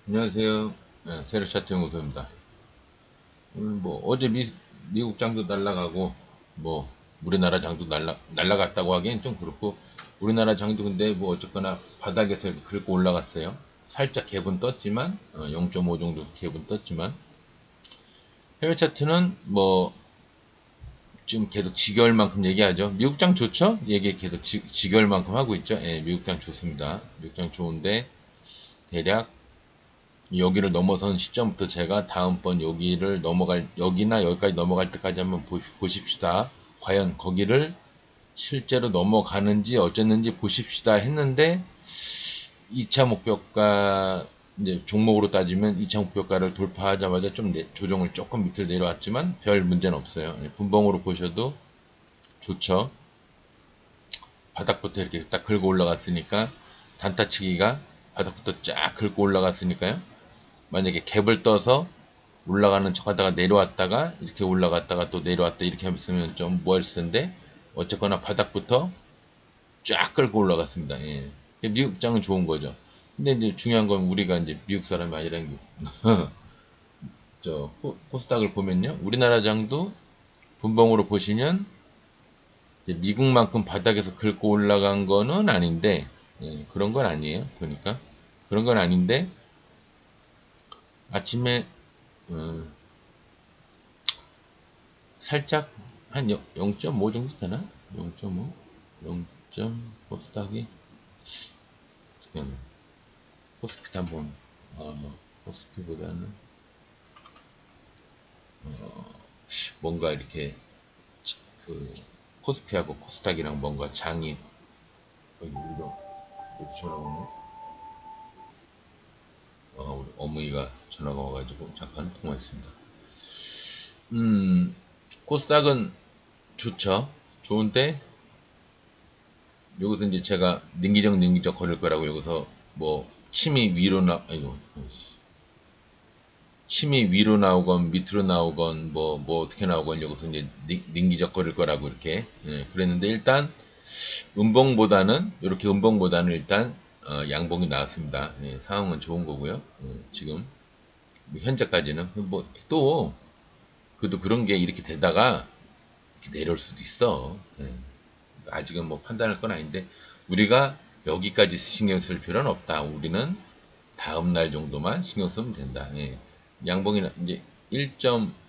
안녕하세요. 네, 세력 차트 연구소입니다. 오늘 뭐 어제 미국 장도 날라가고 뭐 우리나라 장도 날라갔다고 하기엔 좀 그렇고 우리나라 장도 근데 뭐 어쨌거나 바닥에서 이렇게 긁고 올라갔어요. 살짝 갭은 떴지만 0.5 정도 갭은 떴지만 해외 차트는 뭐 지금 계속 지겨울 만큼 얘기하죠. 미국 장 좋죠? 얘기 계속 지겨울 만큼 하고 있죠. 예, 미국 장 좋습니다. 미국 장 좋은데 대략 여기를 넘어선 시점부터 제가 다음번 여기를 여기나 여기까지 넘어갈 때까지 한번 보십시다. 과연 거기를 실제로 넘어가는지 어쨌는지 보십시다 했는데 2차 목표가 이제 종목으로 따지면 2차 목표가를 돌파하자마자 좀 조정을 조금 밑으로 내려왔지만 별 문제는 없어요. 분봉으로 보셔도 좋죠. 바닥부터 이렇게 딱 긁고 올라갔으니까 단타치기가 바닥부터 쫙 긁고 올라갔으니까요. 만약에 갭을 떠서 올라가는 척 하다가 내려왔다가 이렇게 올라갔다가 또 내려왔다 이렇게 했으면 좀 뭐했을 텐데 어쨌거나 바닥부터 쫙 끌고 올라갔습니다. 예. 미국장은 좋은 거죠. 근데 이제 중요한 건 우리가 이제 미국 사람이 아니라는 게 저 코스닥을 보면요. 우리나라 장도 분봉으로 보시면 미국만큼 바닥에서 긁고 올라간 거는 아닌데 그런 건 아니에요. 보니까 그런 건 아닌데 아침에 음, 살짝 한 0.5 정도 되나? 0.5? 0. 코스닥이 그냥 코스피 한번 코스피보다는 뭔가 이렇게 그 코스피하고 코스닥이랑 뭔가 장이 여기 우리가 전화 오네. 우리 어머니가 전화가 와가지고 잠깐 통화했습니다. 음, 코스닥은 좋죠. 좋은데 여기서 이제 제가 능기적 거릴 거라고 여기서 뭐 침이 위로 아이고 침이 위로 나오건 밑으로 나오건 뭐 어떻게 나오건 여기서 이제 능기적 거릴 거라고 이렇게 그랬는데 일단 음봉보다는 이렇게 음봉보다는 일단 양봉이 나왔습니다. 상황은 좋은 거고요. 지금 뭐 현재까지는 뭐또 그래도 그런 게 이렇게 되다가 이렇게 내려올 수도 있어. 아직은 뭐 판단할 건 아닌데 우리가 여기까지 신경 쓸 필요는 없다. 우리는 다음 날 정도만 신경 쓰면 된다. 양봉이 이제 1.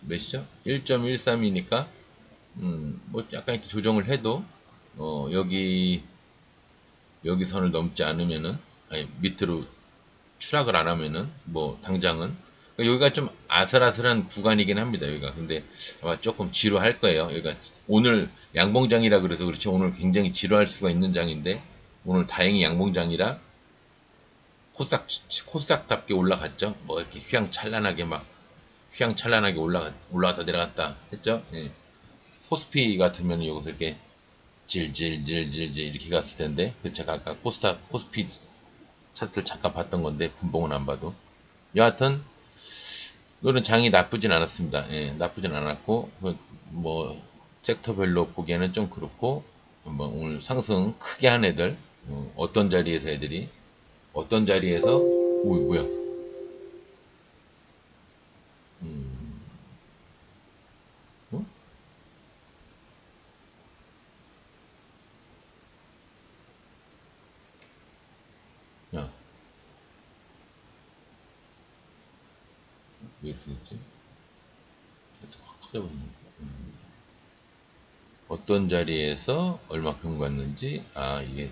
몇이죠? 1.13이니까 뭐 약간 이렇게 조정을 해도 여기 선을 넘지 않으면은 아니 밑으로 추락을 안 하면은 뭐 당장은 그러니까 여기가 좀 아슬아슬한 구간이긴 합니다. 여기가 근데 아마 조금 지루할 거예요. 여기가 오늘 양봉장이라 그래서 그렇지 오늘 굉장히 지루할 수가 있는 장인데 오늘 다행히 양봉장이라 코스닥답게 올라갔죠. 뭐 이렇게 휘황찬란하게 올라갔다 내려갔다 했죠. 예. 코스피 같으면 여기서 이렇게 질질질질질 이렇게 갔을 텐데 그 제가 아까 코스피 차트를 잠깐 봤던 건데 분봉은 안 봐도 여하튼 오늘은 장이 나쁘진 않았습니다. 나쁘진 않았고 뭐 섹터별로 보기에는 좀 그렇고 뭐 오늘 상승 크게 한 애들 어떤 자리에서 애들이 어떤 자리에서 오 뭐야 어? 야, 왜 이렇게 됐지? 확 터져버렸네. 어떤 자리에서 얼마큼 갔는지 이게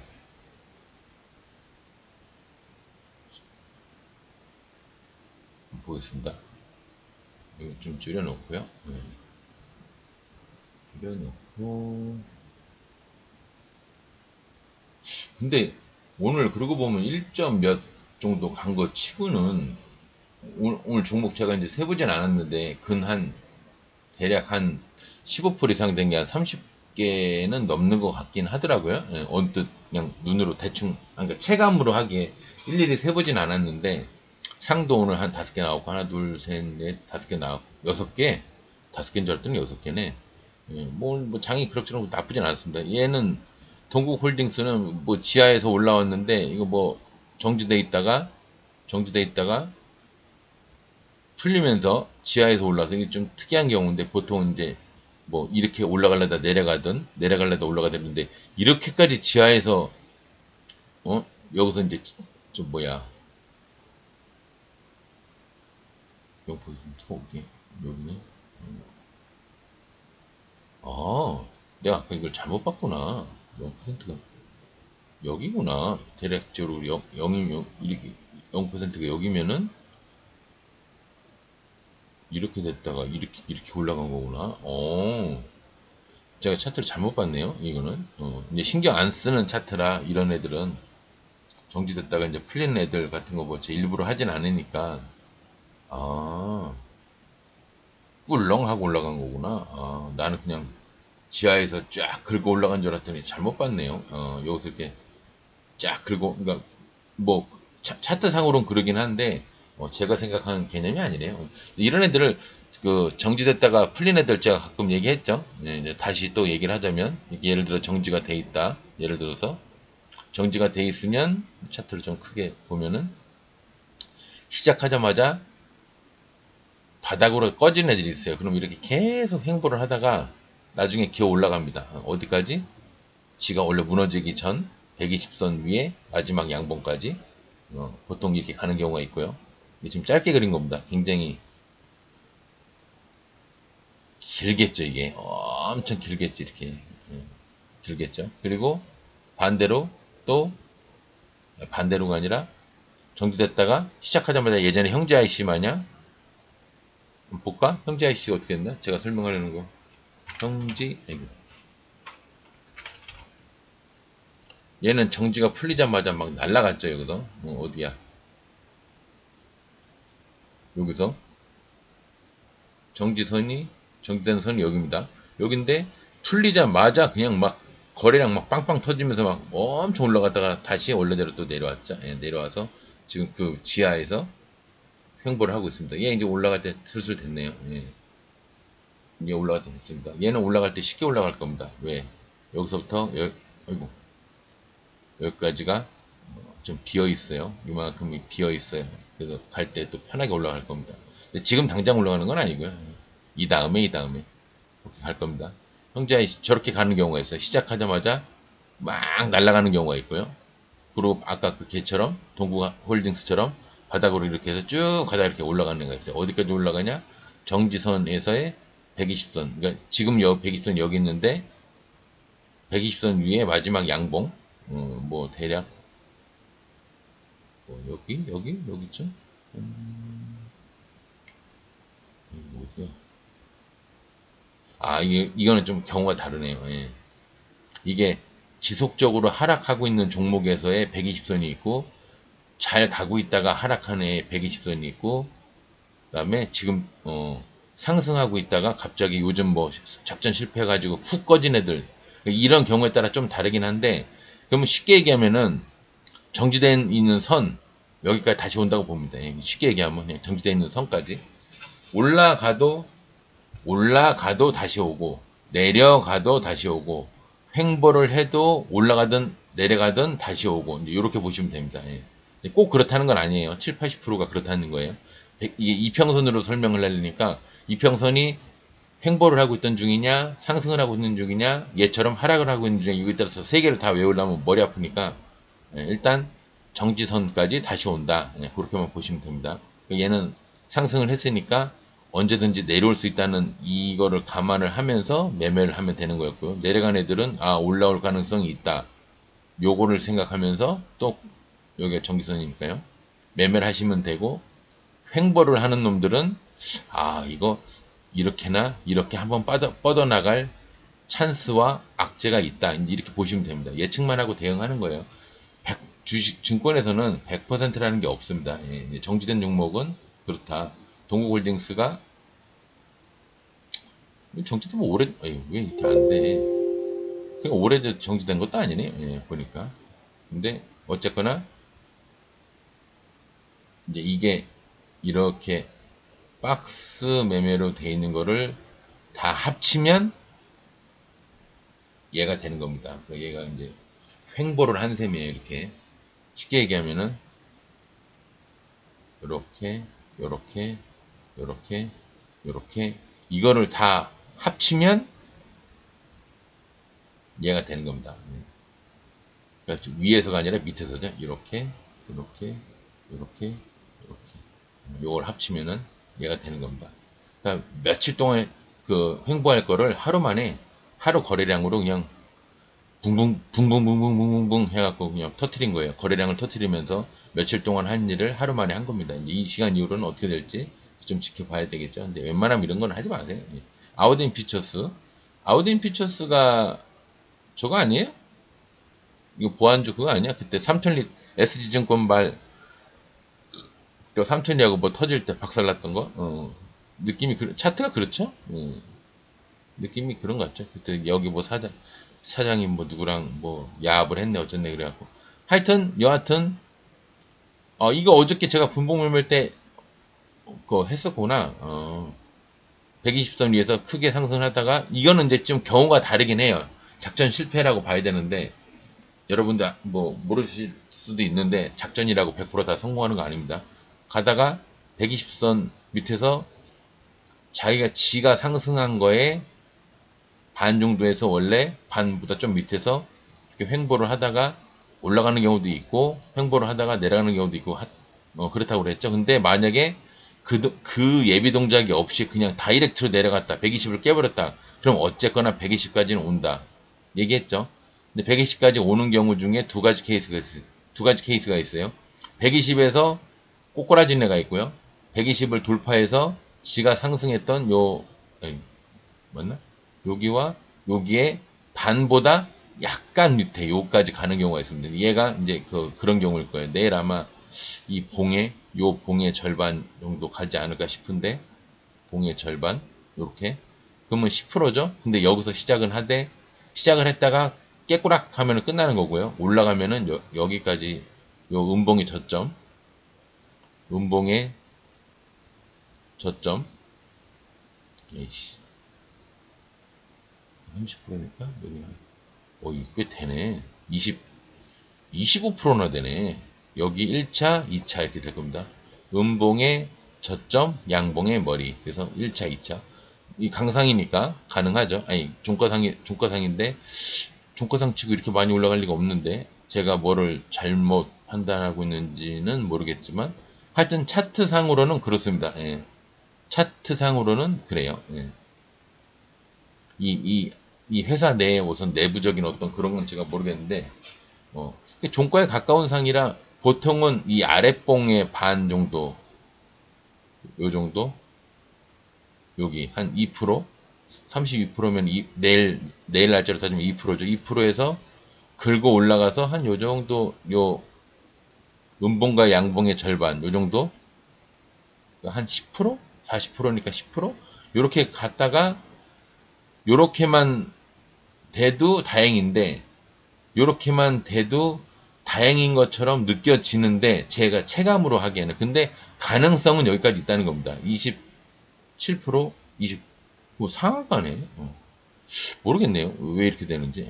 보겠습니다. 이거 좀 줄여놓고요. 줄여놓고 근데 오늘 그러고 보면 1점 몇 정도 간 거 치고는 오늘 종목 제가 이제 세보진 않았는데 대략 한 15% 이상 된 게 한 30개는 넘는 것 같긴 하더라고요. 언뜻 그냥 눈으로 대충 그러니까 체감으로 하기에 일일이 세보진 않았는데 상도 오늘 한 5개 나왔고 하나 둘셋넷 5개 나왔고 6개 5개인 줄 알았더니 6개네. 뭐 장이 그럭저럭 나쁘진 않았습니다. 얘는 동국홀딩스는 뭐 지하에서 올라왔는데 이거 뭐 정지돼 있다가 풀리면서 지하에서 올라서 이게 좀 특이한 경우인데 보통 이제 뭐 이렇게 올라가려다 내려가든 내려가려다 올라가는데 이렇게까지 지하에서 어 여기서 이제 좀 뭐야 여기 보시면 어디 여기네. 아 내가 아까 이걸 잘못 봤구나. 0%가 여기구나. 대략적으로 0이면 이렇게 0%가 여기면은 이렇게 됐다가 이렇게 올라간 거구나. 제가 차트를 잘못 봤네요. 이거는 이제 신경 안 쓰는 차트라 이런 애들은 정지됐다가 이제 풀리는 애들 같은 거 뭐 제 일부러 하진 않으니까 아 꿀렁 하고 올라간 거구나. 나는 그냥 지하에서 쫙 긁어 올라간 줄 알았더니 잘못 봤네요. 여기서 이렇게 쫙 긁어 그러니까 뭐 차트상으로는 그러긴 한데 제가 생각하는 개념이 아니네요. 이런 애들을 그 정지됐다가 풀린 애들 제가 가끔 얘기했죠. 이제 다시 또 얘기를 하자면 예를 들어 정지가 돼 있다. 예를 들어서 정지가 돼 있으면 차트를 좀 크게 보면은 시작하자마자 바닥으로 꺼진 애들이 있어요. 그럼 이렇게 계속 횡보를 하다가 나중에 기어 올라갑니다. 어디까지? 지가 원래 무너지기 전 120선 위에 마지막 양봉까지 보통 이렇게 가는 경우가 있고요. 이게 지금 짧게 그린 겁니다. 굉장히 길겠죠, 이게. 엄청 길겠지, 이렇게. 길겠죠. 그리고 반대로 또, 반대로가 아니라 정지됐다가 시작하자마자 예전에 형제 IC 마냥, 볼까? 형제 IC가 어떻게 됐나? 제가 설명하려는 거. 형지, 아이고. 얘는 정지가 풀리자마자 막 날라갔죠, 여기서. 어디야? 여기서. 정지선이, 정지된 선이 여기입니다. 여긴데, 풀리자마자 그냥 막 거래량 막 빵빵 터지면서 막 엄청 올라갔다가 다시 원래대로 또 내려왔죠. 예, 내려와서 지금 그 지하에서 횡보를 하고 있습니다. 얘 이제 올라갈 때 슬슬 됐네요. 예, 이제 올라갈 때 됐습니다. 얘는 올라갈 때 쉽게 올라갈 겁니다. 왜? 여기서부터 아이고, 여기까지가 좀 비어 있어요. 이만큼이 비어 있어요. 그래서 갈 때 또 편하게 올라갈 겁니다. 근데 지금 당장 올라가는 건 아니고요. 이 다음에 그렇게 갈 겁니다. 형제 저렇게 가는 경우가 있어요. 시작하자마자 막 날아가는 경우가 있고요. 그리고 아까 그 개처럼 동구홀딩스처럼 바닥으로 이렇게 해서 쭉 가다 이렇게 올라가는 애가 있어요. 어디까지 올라가냐? 정지선에서의 120선. 그러니까 지금 120선 여기 있는데 120선 위에 마지막 양봉. 뭐 대략 뭐 여기쯤? 뭐지? 이거는 좀 경우가 다르네요. 예. 이게 지속적으로 하락하고 있는 종목에서의 120선이 있고 잘 가고 있다가 하락한 애 120선이 있고 그다음에 지금 상승하고 있다가 갑자기 요즘 뭐 작전 실패해가지고 훅 꺼진 애들 이런 경우에 따라 좀 다르긴 한데 그러면 쉽게 얘기하면은 정지된 있는 선 여기까지 다시 온다고 봅니다. 쉽게 얘기하면 그냥 정지되어 있는 선까지 올라가도 다시 오고 내려가도 다시 오고 횡보를 해도 올라가든 내려가든 다시 오고 이렇게 보시면 됩니다. 꼭 그렇다는 건 아니에요. 7, 80%가 그렇다는 거예요. 이게 이평선으로 설명을 하려니까 이평선이 횡보를 하고 있던 중이냐 상승을 하고 있는 중이냐 얘처럼 하락을 하고 있는 중이냐 이거에 따라서 세 개를 다 외우려면 머리 아프니까 일단 정지선까지 다시 온다. 그렇게만 보시면 됩니다. 얘는 상승을 했으니까 언제든지 내려올 수 있다는 이거를 감안을 하면서 매매를 하면 되는 거였고요. 내려간 애들은 올라올 가능성이 있다. 요거를 생각하면서 또 여기가 정지선이니까요. 매매를 하시면 되고 횡보를 하는 놈들은 이거 이렇게나 이렇게 한번 뻗어나갈 찬스와 악재가 있다. 이렇게 보시면 됩니다. 예측만 하고 대응하는 거예요. 주식 증권에서는 100%라는 게 없습니다. 정지된 종목은 그렇다. 동국홀딩스가 정지도 뭐 왜 이렇게 안 돼? 그냥 오래 정지된 것도 아니네. 보니까. 근데 어쨌거나 이제 이게 이렇게 박스 매매로 돼 있는 거를 다 합치면 얘가 되는 겁니다. 얘가 이제 횡보를 한 셈이에요. 이렇게 쉽게 얘기하면은 요렇게 요렇게 요렇게, 요렇게. 이거를 다 합치면 얘가 되는 겁니다. 그러니까 위에서가 아니라 밑에서죠. 이렇게, 이렇게, 이렇게, 이렇게. 요걸 합치면은 얘가 되는 겁니다. 그러니까 며칠 동안 그 횡보할 거를 하루 만에 하루 거래량으로 그냥 붕붕붕붕붕붕붕붕 해갖고 그냥 터트린 거예요. 거래량을 터트리면서 며칠 동안 한 일을 하루 만에 한 겁니다. 이제 이 시간 이후로는 어떻게 될지 좀 지켜봐야 되겠죠. 근데 웬만하면 이런 건 하지 마세요. 예. 아우딘 피처스. 아우딘 피처스가 저거 아니에요? 이거 보안주 그거 아니야? 그때 삼천리 SG증권 발 3천리하고 뭐 터질 때 박살났던 거? 느낌이 차트가 그렇죠? 느낌이 그런 것 같죠? 그때 여기 뭐 사장님 뭐 누구랑 뭐 야합을 했네 어쩌네 그래갖고 하여튼 여하튼 이거 어저께 제가 분봉 매매할 때 그거 했었구나. 120선 위에서 크게 상승하다가 이거는 이제 좀 경우가 다르긴 해요. 작전 실패라고 봐야 되는데 여러분들 뭐 모르실 수도 있는데 작전이라고 100%다 성공하는 거 아닙니다. 가다가 120선 밑에서 자기가 지가 상승한 거에 반 정도에서 원래 반보다 좀 밑에서 이렇게 횡보를 하다가 올라가는 경우도 있고 횡보를 하다가 내려가는 경우도 있고 그렇다고 그랬죠. 근데 만약에 그 예비 동작이 없이 그냥 다이렉트로 내려갔다 120을 깨버렸다 그럼 어쨌거나 120까지는 온다 얘기했죠. 근데 120까지 오는 경우 중에 두 가지 케이스가 있어요. 120에서 꼬꾸라진 애가 있고요. 120을 돌파해서 지가 상승했던 아니, 맞나? 여기와 여기에 반보다 약간 밑에 요까지 가는 경우가 있습니다. 얘가 이제 그런 경우일 거예요. 내일 아마 이 봉의 절반 정도 가지 않을까 싶은데 봉의 절반 요렇게 그러면 10%죠. 근데 여기서 시작을 했다가 깨꾸락 하면 끝나는 거고요. 올라가면은 여기까지 요 음봉의 저점 음봉의 저점 30%니까 여기 꽤 되네. 25%나 되네. 여기 1차, 2차 이렇게 될 겁니다. 음봉의 저점, 양봉의 머리. 그래서 1차, 2차. 이 강상이니까 가능하죠. 아니, 종가상인데, 종가상 치고 이렇게 많이 올라갈 리가 없는데, 제가 뭐를 잘못 판단하고 있는지는 모르겠지만, 하여튼 차트상으로는 그렇습니다. 예. 차트상으로는 그래요. 예. 이, 이 회사 내에 우선 내부적인 어떤 그런 건 제가 모르겠는데, 종가에 가까운 상이라 보통은 이 아랫봉의 반 정도, 요 정도, 여기 한 2%, 32%면 내일 날짜로 따지면 2%죠. 2%에서 긁어 올라가서 한 요 정도, 음봉과 양봉의 절반, 요 정도, 한 10%? 40%니까 10%? 요렇게 갔다가, 요렇게만 돼도 다행인데, 요렇게만 돼도 다행인 것처럼 느껴지는데 제가 체감으로 하기에는 근데 가능성은 여기까지 있다는 겁니다. 27% 20 뭐 상하가네. 모르겠네요. 왜 이렇게 되는지.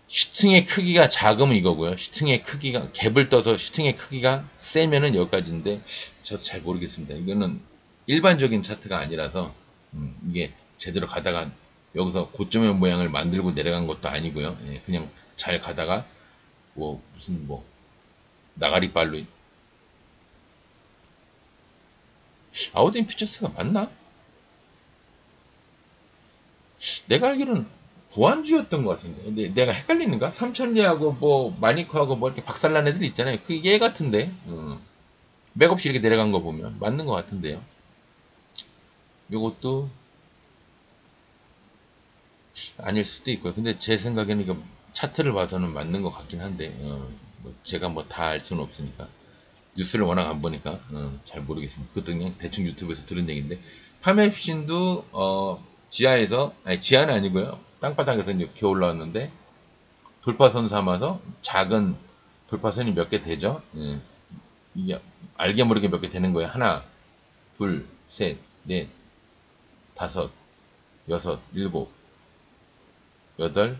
슈팅의 크기가 작으면 이거고요. 슈팅의 크기가 갭을 떠서 슈팅의 크기가 세면은 여기까지인데 저도 잘 모르겠습니다. 이거는 일반적인 차트가 아니라서 이게 제대로 가다가 여기서 고점의 모양을 만들고 내려간 것도 아니고요. 예, 그냥 잘 가다가 뭐 무슨 뭐 나가리발로 아우딘 퓨처스가 맞나? 내가 알기로는 보안주였던 것 같은데 근데 내가 헷갈리는가? 삼천리하고 뭐 마니커하고 뭐 이렇게 박살난 애들 있잖아요. 그게 얘 같은데 맥없이 이렇게 내려간 거 보면 맞는 것 같은데요. 요것도 아닐 수도 있고요. 근데 제 생각에는 이거 차트를 봐서는 맞는 것 같긴 한데 뭐 제가 뭐 다 알 수는 없으니까 뉴스를 워낙 안 보니까 잘 모르겠습니다. 그것도 그냥 대충 유튜브에서 들은 얘기인데 파메피신도 지하에서 아니 지하는 아니고요. 땅바닥에서 이렇게 올라왔는데 돌파선 삼아서 작은 돌파선이 몇 개 되죠. 예. 이게 알게 모르게 몇 개 되는 거예요. 하나, 둘, 셋, 넷, 다섯, 여섯, 일곱, 여덟,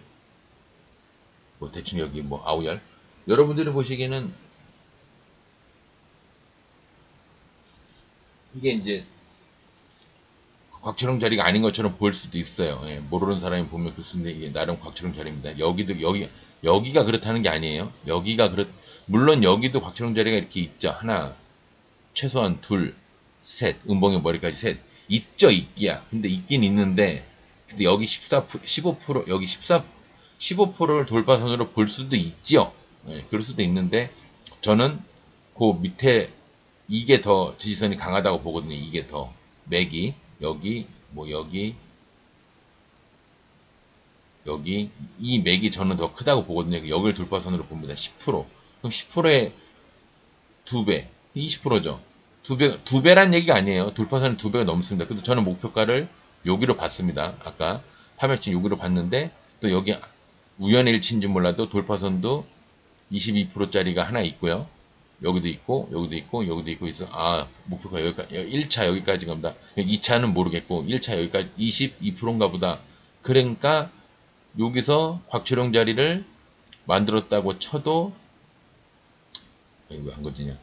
뭐 대충 여기 뭐 아홉 열. 여러분들이 보시기에는 이게 이제 곽철용 자리가 아닌 것처럼 보일 수도 있어요. 예, 모르는 사람이 보면 그렇습니다. 이게 나름 곽철용 자리입니다. 여기가 그렇다는 게 아니에요. 물론 여기도 곽철용 자리가 이렇게 있죠. 하나, 최소한 둘, 셋, 음봉의 머리까지 셋. 있죠, 있기야. 근데 있긴 있는데, 근데 여기 15%, 여기 15%를 돌파선으로 볼 수도 있지요. 예, 그럴 수도 있는데, 저는 그 밑에 이게 더 지지선이 강하다고 보거든요. 이게 더. 맥이. 여기, 뭐 여기, 이 맥이 저는 더 크다고 보거든요. 여기를 돌파선으로 봅니다. 10%. 그럼 10%의 2배, 20%죠. 두 배란 얘기가 아니에요. 돌파선은 2배가 넘습니다. 그래서 저는 목표가를 여기로 봤습니다. 아까 파멸진 여기로 봤는데, 또 여기 우연의 일치인지 몰라도 돌파선도 22%짜리가 하나 있고요. 여기도 있고, 여기도 있고, 여기도 있고 있어. 아, 목표가 여기까지, 1차 여기까지 갑니다. 2차는 모르겠고, 1차 여기까지 22%인가 보다. 그러니까, 여기서 곽철용 자리를 만들었다고 쳐도, 이거 안 거지냐.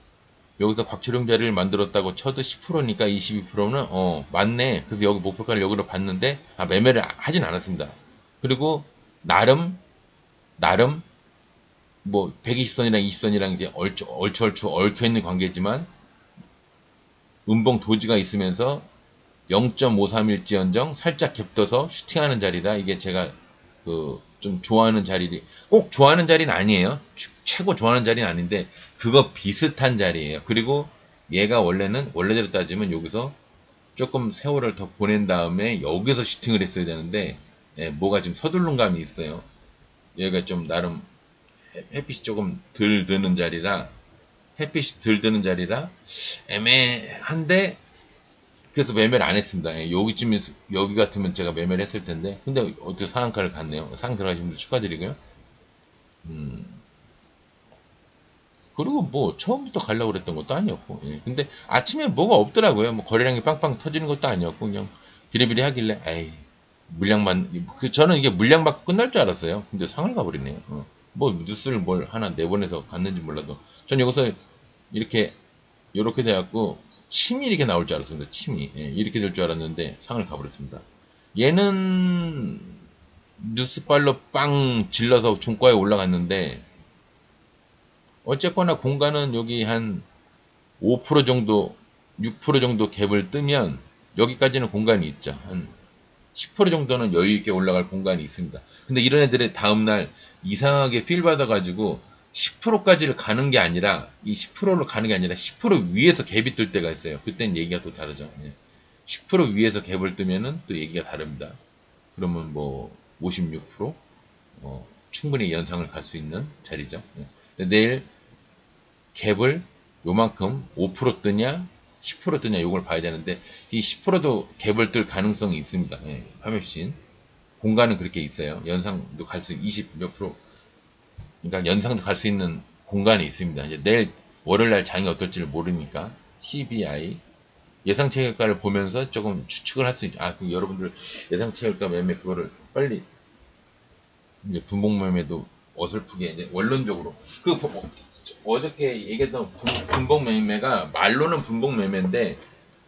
여기서 곽철용 자리를 만들었다고 쳐도 10%니까 22%는, 맞네. 그래서 여기 목표가를 여기로 봤는데, 매매를 하진 않았습니다. 그리고, 나름, 뭐 120선이랑 20선이랑 이제 얼추 얽혀있는 관계지만 음봉 도지가 있으면서 0.531지언정 살짝 겹떠서 슈팅하는 자리다. 이게 제가 그 좀 좋아하는 자리, 꼭 좋아하는 자리는 아니에요. 최고 좋아하는 자리는 아닌데 그거 비슷한 자리예요. 그리고 얘가 원래대로 따지면 여기서 조금 세월을 더 보낸 다음에 여기서 슈팅을 했어야 되는데, 뭐가 좀 서둘른 감이 있어요. 얘가 좀 나름 햇빛이 조금 덜 드는 자리라, 애매한데, 그래서 매매를 안 했습니다. 여기쯤에서, 여기 같으면 제가 매매를 했을 텐데, 근데 어떻게 상한가를 갔네요. 상승 들어가신 분들 축하드리고요. 그리고 뭐 처음부터 가려고 그랬던 것도 아니었고, 근데 아침에 뭐가 없더라고요. 뭐 거래량이 빵빵 터지는 것도 아니었고, 그냥 비리비리 하길래, 에이, 저는 이게 물량 받고 끝날 줄 알았어요. 근데 상을 가버리네요. 뭐 뉴스를 뭘 하나 내보내서 갔는지 몰라도, 전 여기서 이렇게 요렇게 돼갖고 침이 이렇게 나올 줄 알았습니다. 침이, 이렇게 될 줄 알았는데 상을 가버렸습니다. 얘는 뉴스빨로 빵 질러서 중가에 올라갔는데, 어쨌거나 공간은 여기 한 5% 정도, 6% 정도 갭을 뜨면 여기까지는 공간이 있죠. 한 10% 정도는 여유 있게 올라갈 공간이 있습니다. 근데 이런 애들이 다음날 이상하게 필 받아가지고 10%까지를 가는 게 아니라, 이 10%를 가는 게 아니라 10% 위에서 갭이 뜰 때가 있어요. 그땐 얘기가 또 다르죠. 10% 위에서 갭을 뜨면은 또 얘기가 다릅니다. 그러면 뭐 56%, 충분히 연상을 갈 수 있는 자리죠. 내일 갭을 요만큼 5% 뜨냐 10% 뜨냐 요걸 봐야 되는데, 이 10%도 갭을 뜰 가능성이 있습니다. 파맵신 공간은 그렇게 있어요. 연상도 갈 수 20 몇 프로, 그러니까 연상도 갈 수 있는 공간이 있습니다. 이제 내일 월요일날 장이 어떨지를 모르니까 CBI 예상치 결과를 보면서 조금 추측을 할 수 있죠. 그 여러분들 예상치 결과 매매 그거를 빨리, 이제 분봉 매매도 어설프게 이제 원론적으로 어저께 얘기했던 분봉 매매가 말로는 분봉 매매인데,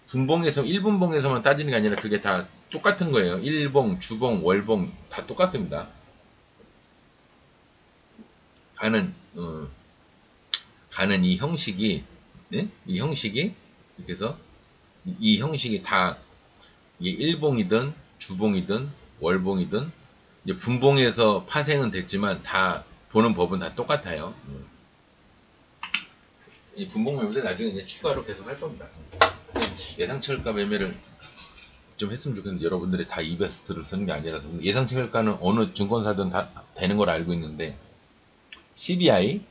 분봉에서 1분봉에서만 따지는 게 아니라 그게 다 똑같은 거예요. 일봉, 주봉, 월봉 다 똑같습니다. 가는 가는 이 형식이, 이 형식이 이렇게 해서 이 형식이 다 이게 일봉이든 주봉이든 월봉이든 이제 분봉에서 파생은 됐지만 다 보는 법은 다 똑같아요. 이 분봉 매매도 나중에 이제 추가로 계속 할 겁니다. 예상치 가 매매를 좀 했으면 좋겠는데, 여러분들이 다 이베스트를 쓰는 게 아니라서. 예상치 가는 어느 증권사든 다 되는 걸 알고 있는데, CBI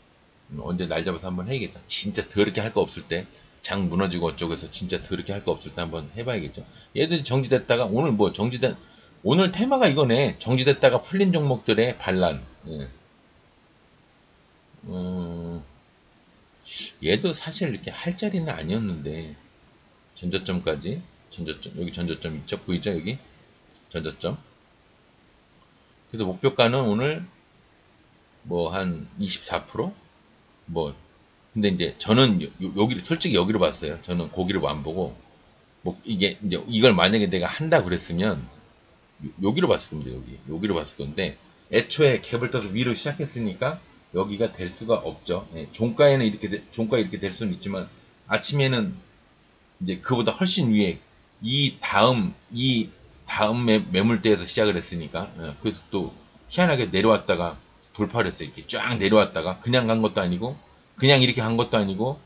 언제 날 잡아서 한번 해야겠죠. 진짜 더럽게 할 거 없을 때, 장 무너지고 어쩌고해서 진짜 더럽게 할 거 없을 때 한번 해봐야겠죠. 얘들이 정지됐다가 오늘 오늘 테마가 이거네. 정지됐다가 풀린 종목들의 반란. 얘도 사실 이렇게 할 자리는 아니었는데, 여기 전저점 있죠? 보이죠? 여기 전저점. 그래서 목표가는 오늘 뭐 한 24%? 뭐 근데 이제 저는 여기 솔직히 여기로 봤어요. 저는 고기를 안 보고 뭐 이게 이제 이걸 만약에 내가 한다 그랬으면 여기로 봤을 건데 여기로 봤을 건데 애초에 갭을 떠서 위로 시작했으니까 여기가 될 수가 없죠. 예, 종가에는 종가 이렇게 될 수는 있지만 아침에는 이제 그보다 훨씬 위에 이 다음 매물대에서 시작을 했으니까 예, 그래서 또 희한하게 내려왔다가 돌파를 했어요. 이렇게 쫙 내려왔다가 그냥 간 것도 아니고 그냥 이렇게 간 것도 아니고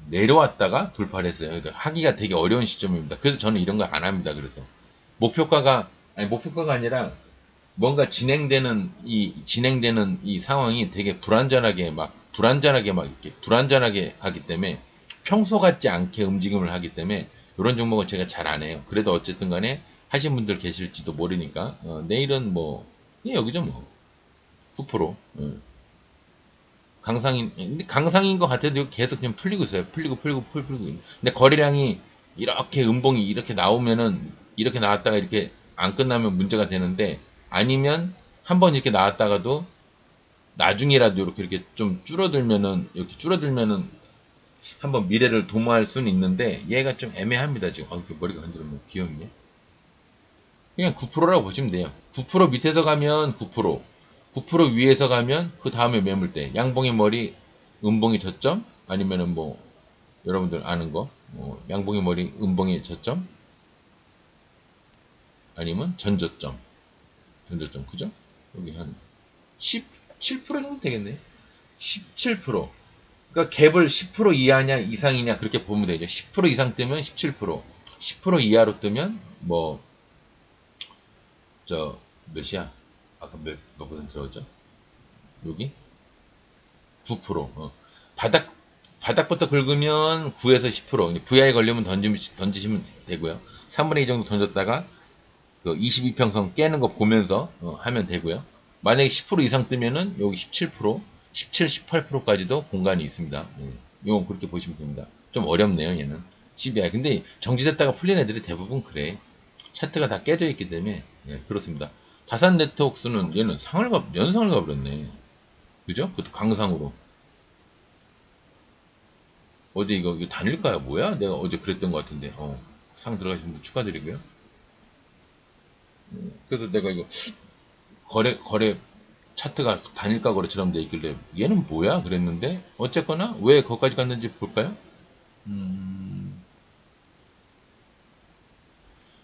내려왔다가 돌파를 했어요. 그래서 하기가 되게 어려운 시점입니다. 그래서 저는 이런 거 안 합니다. 그래서 목표가가 아니라 뭔가 진행되는 이 상황이 되게 불안전하게 막 이렇게 불안전하게 하기 때문에 평소 같지 않게 움직임을 하기 때문에 이런 종목은 제가 잘 안 해요. 그래도 어쨌든 간에 하신 분들 계실지도 모르니까 내일은 뭐 그냥 여기죠 뭐 9%. 강상인 것 같아도 계속 그냥 풀리고 있어요. 풀리고. 근데 거래량이 이렇게 음봉이 이렇게 나오면은 이렇게 나왔다가 이렇게 안 끝나면 문제가 되는데 아니면 한번 이렇게 나왔다가도 나중이라도 이렇게 좀 줄어들면은 한번 미래를 도모할 수는 있는데 얘가 좀 애매합니다 지금. 아, 머리가 흔들면 비었네. 그냥 9%라고 보시면 돼요. 9% 밑에서 가면 9% 위에서 가면 그 다음에 매물대. 양봉의 머리, 음봉의 저점, 아니면은 뭐 여러분들 아는 거, 양봉의 머리, 음봉의 저점, 아니면 전저점, 그죠? 여기 한 17% 정도 되겠네. 17%. 그러니까 갭을 10% 이하냐 이상이냐 그렇게 보면 되죠. 10% 이상 뜨면 17%, 10% 이하로 뜨면 뭐 저 몇이야? 아까 몇 퍼센트 들었죠? 여기 9%. 바닥부터 긁으면 9에서 10%. VI 걸리면 던지시면 되고요. 3분의 2 정도 던졌다가 그 22평선 깨는 거 보면서 하면 되고요. 만약에 10% 이상 뜨면은 여기 17%, 17, 18%까지도 공간이 있습니다. 이건 그렇게 보시면 됩니다. 좀 어렵네요, 얘는. CBI. 근데 정지됐다가 풀린 애들이 대부분 그래. 차트가 다 깨져 있기 때문에 그렇습니다. 다산 네트워크스는 얘는 연상을 가버렸네. 그죠? 그것도 강상으로. 어제 이거 단일가야 뭐야? 내가 어제 그랬던 것 같은데. 상 들어가신 분 축하드리고요. 그래서 내가 이거 거래 차트가 단일가 거래처럼 돼 있길래 얘는 뭐야? 그랬는데 어쨌거나 왜 거기까지 갔는지 볼까요?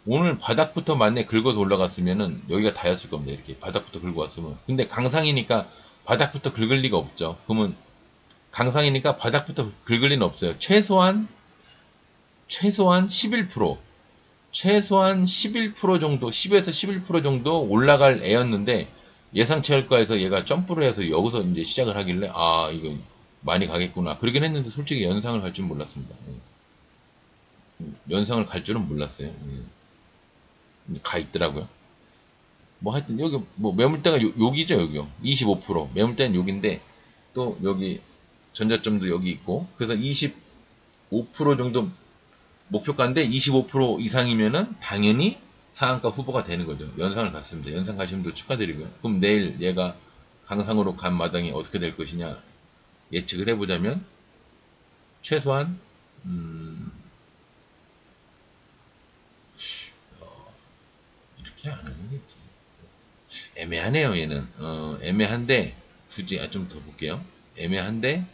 오늘 바닥부터 만약에 긁어서 올라갔으면은 여기가 다였을 겁니다. 이렇게 바닥부터 긁어 왔으면. 근데 강상이니까 바닥부터 긁을 리가 없죠. 그러면 강상이니까 바닥부터 긁을 리는 없어요. 최소한 11%, 최소한 11% 정도, 10에서 11% 정도 올라갈 애였는데 예상치 할까해서 얘가 점프를 해서 여기서 이제 시작을 하길래 아 이거 많이 가겠구나. 그러긴 했는데 솔직히 연상을 갈 줄 몰랐습니다. 연상을 갈 줄은 몰랐어요. 가 있더라고요. 뭐 하여튼 여기 뭐 매물대가 여기죠 여기요. 25% 매물대는 여기인데 또 여기 전자점도 여기 있고 그래서 25% 정도 목표가인데 25% 이상이면은 당연히 상한가 후보가 되는 거죠. 연상을 갔습니다. 연상 가시는 분들 축하드리고요. 그럼 내일 얘가 강상으로 간 마당이 어떻게 될 것이냐 예측을 해보자면 최소한 이렇게 안 하는 게 애매하네요. 얘는 애매한데 굳이 좀 더 볼게요. 애매한데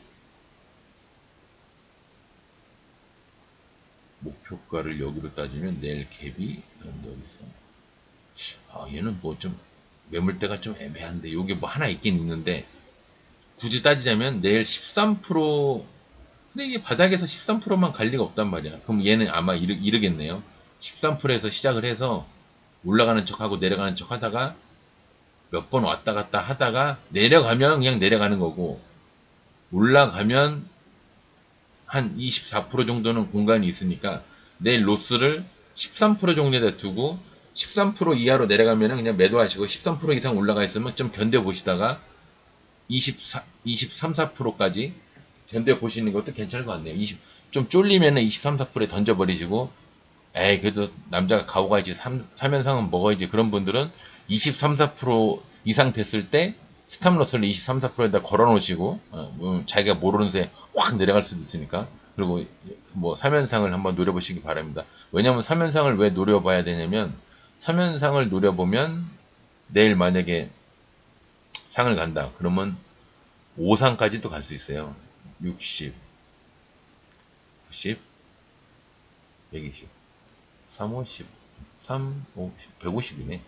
목표가를 여기로 따지면 내일 갭이 여기서 얘는 뭐 좀 매물대가 좀 애매한데 요게 뭐 하나 있긴 있는데 굳이 따지자면 내일 13% 근데 이게 바닥에서 13%만 갈 리가 없단 말이야. 그럼 얘는 아마 이르겠네요. 13%에서 시작을 해서 올라가는 척하고 내려가는 척 하다가 몇 번 왔다 갔다 하다가 내려가면 그냥 내려가는 거고 올라가면 한 24% 정도는 공간이 있으니까 내일 로스를 13% 정도에다 두고 13% 이하로 내려가면 그냥 매도하시고 13% 이상 올라가 있으면 좀 견뎌보시다가 23, 4%까지 견뎌보시는 것도 괜찮을 것 같네요. 좀 쫄리면 23, 4%에 던져버리시고 에이 그래도 남자가 가오가야지 3연상은 먹어야지 그런 분들은 23, 4% 이상 됐을 때 스탑로스를 23, 4%에다 걸어 놓으시고, 자기가 모르는 새에 확 내려갈 수도 있으니까. 그리고 뭐 3연상을 한번 노려보시기 바랍니다. 왜냐면 3연상을 왜 노려봐야 되냐면, 3연상을 노려보면 내일 만약에 상을 간다. 그러면 5상까지도 갈 수 있어요. 60, 90, 120, 350, 350, 150이네.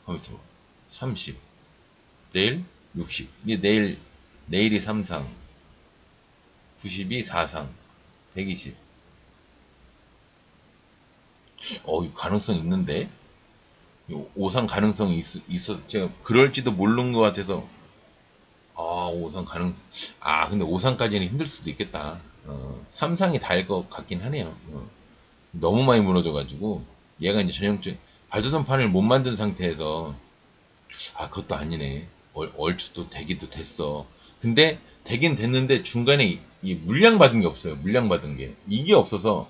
하면서 30, 내일 60. 이게 내일이 3상, 90이 4상, 120. 이 가능성 있는데? 5상 가능성이 제가 그럴지도 모르는 것 같아서, 5상 근데 5상까지는 힘들 수도 있겠다. 3상이 다일 것 같긴 하네요. 너무 많이 무너져가지고, 얘가 이제 전형적, 발도던 판을 못 만든 상태에서, 그것도 아니네. 얼추도 되기도 됐어. 근데, 되긴 됐는데, 중간에 이 물량 받은 게 없어요. 물량 받은 게. 이게 없어서,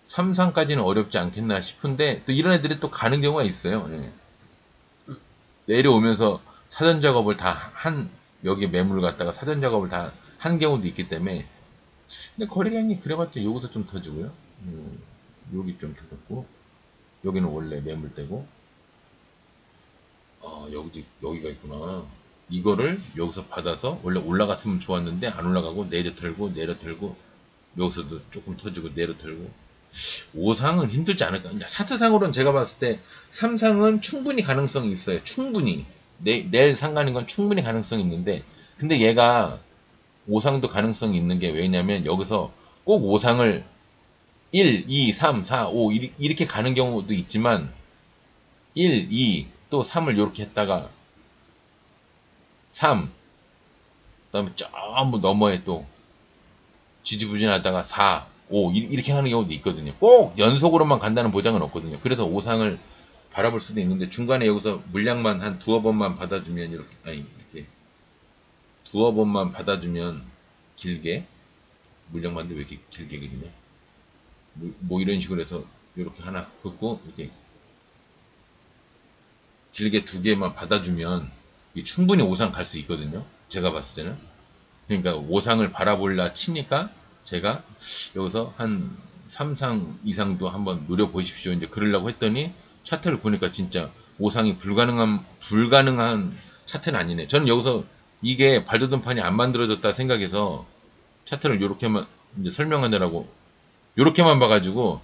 3상까지는 어렵지 않겠나 싶은데, 또 이런 애들이 또 가는 경우가 있어요. 예. 내려오면서 사전 작업을 여기 매물을 갖다가 사전 작업을 다 한 경우도 있기 때문에, 근데 거래량이 그래봤자 여기서 좀 터지고요. 여기 좀 터졌고, 여기는 원래 매물대고, 여기가 있구나. 이거를 여기서 받아서 원래 올라갔으면 좋았는데 안 올라가고 내려 털고 내려 털고, 여기서도 조금 터지고 내려 털고. 5상은 힘들지 않을까. 4차상으로는 제가 봤을 때 3상은 충분히 가능성이 있어요. 충분히. 내일 상 가는 건 충분히 가능성이 있는데, 근데 얘가 5상도 가능성이 있는 게 왜냐면 여기서 꼭 5상을 1, 2, 3, 4, 5 이렇게 가는 경우도 있지만, 1, 2, 또 3을 이렇게 했다가 3, 그다음에 전부 너머에 또 지지부진하다가 4, 5 이렇게 하는 경우도 있거든요. 꼭 연속으로만 간다는 보장은 없거든요. 그래서 5상을 바라볼 수도 있는데, 중간에 여기서 물량만 한 두어 번만 받아주면 이렇게 두어 번만 받아주면, 길게 물량만 왜 이렇게 길게 그리냐, 뭐 이런 식으로 해서 이렇게 하나 긋고 이렇게 길게 두 개만 받아주면 충분히 5상 갈 수 있거든요. 제가 봤을 때는. 그러니까 5상을 바라볼라 치니까 제가 여기서 한 3상 이상도 한번 노려보십시오. 이제 그러려고 했더니, 차트를 보니까 진짜 5상이 불가능한 차트는 아니네. 저는 여기서 이게 발도던 판이 안 만들어졌다 생각해서 차트를 요렇게만 이제 설명하느라고 요렇게만 봐가지고,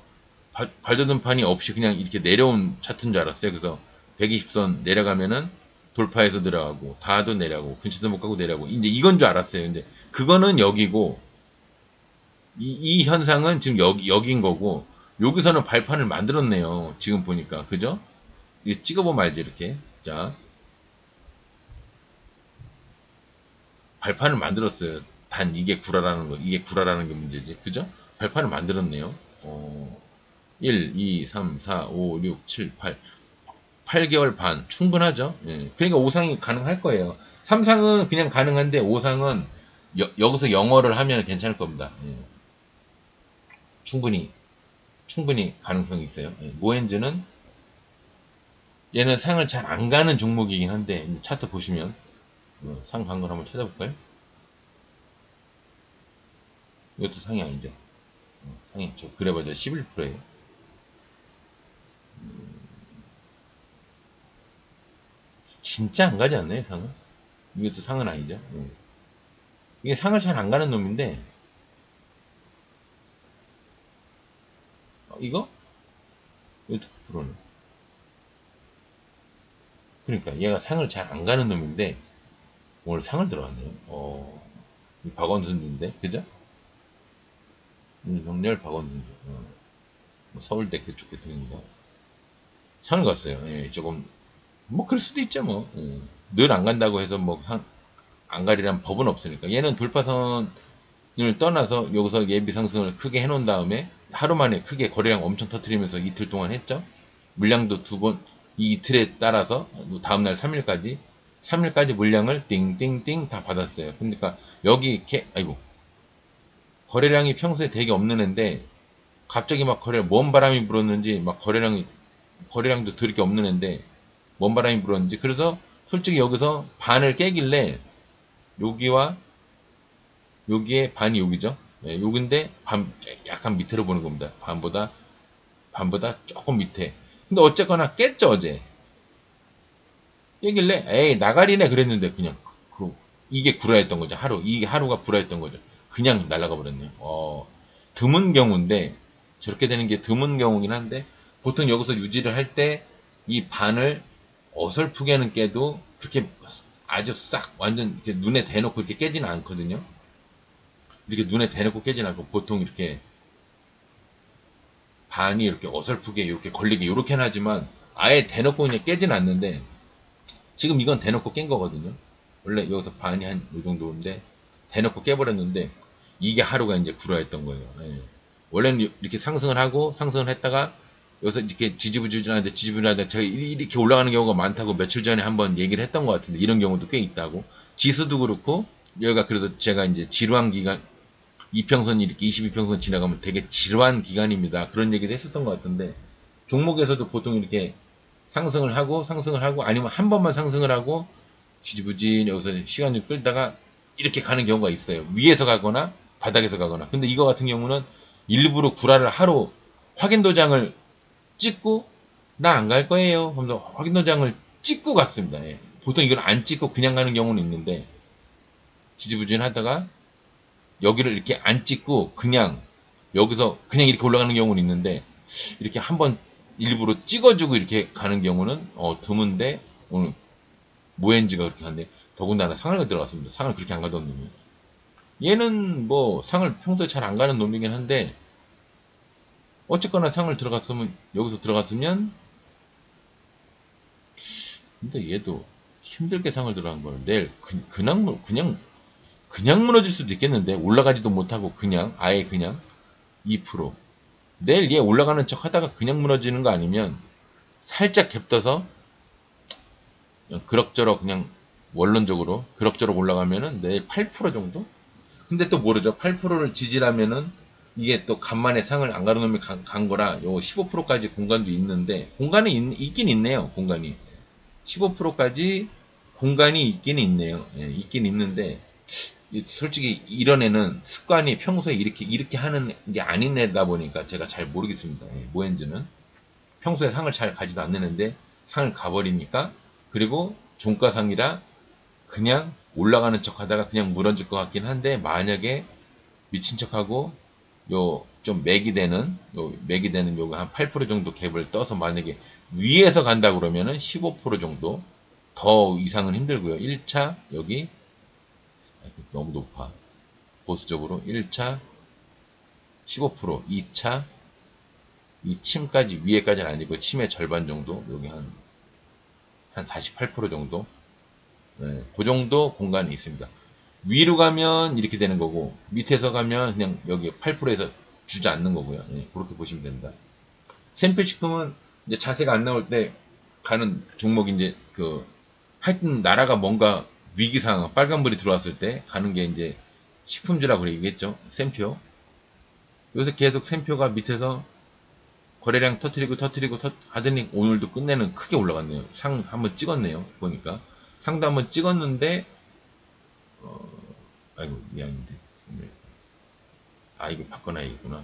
발도던 판이 없이 그냥 이렇게 내려온 차트인 줄 알았어요. 그래서 120선 내려가면은 돌파해서 내려가고, 다도 내려가고, 근처도 못 가고 내려가고, 이제 이건 줄 알았어요. 근데 그거는 여기고, 이 현상은 지금 여기인 거고, 여기서는 발판을 만들었네요. 지금 보니까. 그죠? 이거 찍어보면 알지, 이렇게. 자, 발판을 만들었어요. 단 이게 구라라는 게 문제지. 그죠? 발판을 만들었네요. 1, 2, 3, 4, 5, 6, 7, 8. 8개월 반 충분하죠. 예. 그러니까 5상이 가능할 거예요. 3상은 그냥 가능한데 5상은 여기서 영어를 하면 괜찮을 겁니다. 예. 충분히 가능성이 있어요. 예. 모엔즈는 얘는 상을 잘 안 가는 종목이긴 한데, 차트 보시면 상 간 걸 한번 찾아볼까요? 이것도 상이 아니죠. 상이 저 그래봐야 11%예요. 진짜 안 가지 않나요, 상은? 이것도 상은 아니죠. 예. 이게 상을 잘 안 가는 놈인데, 이거? 이것도 9%는. 그러니까 얘가 상을 잘 안 가는 놈인데 오늘 상을 들어왔네요. 박원순인데, 그죠? 윤석열, 박원순. 서울대 그쪽 계통입니다. 상을 갔어요. 예, 조금 뭐 그럴 수도 있죠, 뭐. 늘 안 간다고 해서 뭐 안 가리란 법은 없으니까. 얘는 돌파선을 떠나서 여기서 예비 상승을 크게 해놓은 다음에 하루 만에 크게 거래량 엄청 터트리면서 이틀 동안 했죠. 물량도 두 번, 이 이틀에 따라서 다음날 3일까지 물량을 띵띵띵 다 받았어요. 그러니까 여기 아이고, 거래량이 평소에 되게 없는 앤데 갑자기 막 뭔 바람이 불었는지 막 거래량도 들을 게 없는 앤데 뭔 바람이 불었는지, 그래서 솔직히 여기서 반을 깨길래 여기와 여기에 반이 여기죠. 예, 여기인데 반 약간 밑으로 보는 겁니다. 반보다 조금 밑에. 근데 어쨌거나 깼죠 어제. 깨길래 에이 나가리네 그랬는데 그냥 이게 구라였던 거죠. 이게 하루가 구라였던 거죠. 그냥 날아가 버렸네요. 드문 경우인데 저렇게 되는 게 드문 경우긴 한데 보통 여기서 유지를 할 때 이 반을 어설프게는 깨도 그렇게 아주 싹 완전 이렇게 눈에 대놓고 이렇게 깨지는 않거든요. 이렇게 눈에 대놓고 깨지는 않고 보통 이렇게 반이 이렇게 어설프게 이렇게 걸리게 이렇게는 하지만 아예 대놓고 그냥 깨지는 않는데 지금 이건 대놓고 깬 거거든요. 원래 여기서 반이 한 이 정도인데 대놓고 깨버렸는데 이게 하루가 이제 불화했던 거예요. 예. 원래는 이렇게 상승을 하고 상승을 했다가 여기서 이렇게 지지부진하는데 제가 이렇게 올라가는 경우가 많다고 며칠 전에 한번 얘기를 했던 것 같은데 이런 경우도 꽤 있다고. 지수도 그렇고 여기가 그래서 제가 이제 지루한 기간 이평선이 이렇게 22평선 지나가면 되게 지루한 기간입니다. 그런 얘기도 했었던 것 같은데 종목에서도 보통 이렇게 상승을 하고 아니면 한 번만 상승을 하고 지지부진 여기서 시간을 끌다가 이렇게 가는 경우가 있어요. 위에서 가거나 바닥에서 가거나. 근데 이거 같은 경우는 일부러 구라를 하루 확인 도장을 찍고 나 안 갈 거예요 하면서 확인 도장을 찍고 갔습니다. 예. 보통 이걸 안 찍고 그냥 가는 경우는 있는데 지지부진 하다가 여기를 이렇게 안 찍고 그냥 여기서 그냥 이렇게 올라가는 경우는 있는데 이렇게 한번 일부러 찍어주고 이렇게 가는 경우는 드문데 오늘 모엔지가 그렇게 하는데 더군다나 상을 들어갔습니다. 상을 그렇게 안 가던 놈이. 얘는 뭐 상을 평소에 잘 안 가는 놈이긴 한데 어쨌거나 상을 들어갔으면 여기서 들어갔으면 근데 얘도 힘들게 상을 들어간 거는 내일 그냥 무너질 수도 있겠는데 올라가지도 못하고 그냥 아예 그냥 2% 내일 얘 올라가는 척 하다가 그냥 무너지는 거 아니면 살짝 갭떠서 그럭저럭 그냥 원론적으로 그럭저럭 올라가면은 내일 8% 정도? 근데 또 모르죠. 8%를 지지라면은 이게 또 간만에 상을 안 가는 놈이 간 거라 요 15%까지 공간도 있는데 공간이 있긴 있네요. 공간이 15%까지 공간이 있긴 있네요. 예, 있긴 있는데 솔직히 이런 애는 습관이 평소에 이렇게 하는 게 아닌 애다 보니까 제가 잘 모르겠습니다. 예, 모엔즈는 평소에 상을 잘 가지도 않는데 상을 가버리니까 그리고 종가상이라 그냥 올라가는 척 하다가 그냥 무너질 것 같긴 한데 만약에 미친 척하고 요 좀 맥이 되는 요거 한 8% 정도 갭을 떠서 만약에 위에서 간다 그러면은 15% 정도 더 이상은 힘들고요. 1차 여기 너무 높아. 보수적으로 1차 15%, 2차 이 침까지 위에까지는 아니고 침의 절반 정도 여기 한 48% 정도 네, 그 정도 공간이 있습니다. 위로 가면 이렇게 되는 거고 밑에서 가면 그냥 여기 8%에서 주저앉는 거고요. 네, 그렇게 보시면 됩니다. 샘표식품은 이제 자세가 안 나올 때 가는 종목이 이제 하여튼 나라가 뭔가 위기 상황 빨간불이 들어왔을 때 가는 게 이제 식품주라고 얘기했죠. 샘표. 요새 계속 샘표가 밑에서 거래량 터트리고 하더니 오늘도 끝내는 크게 올라갔네요. 상 한번 찍었네요. 보니까 상도 한번 찍었는데 아이고 미안인데 네. 이거 바꿔놔야겠구나.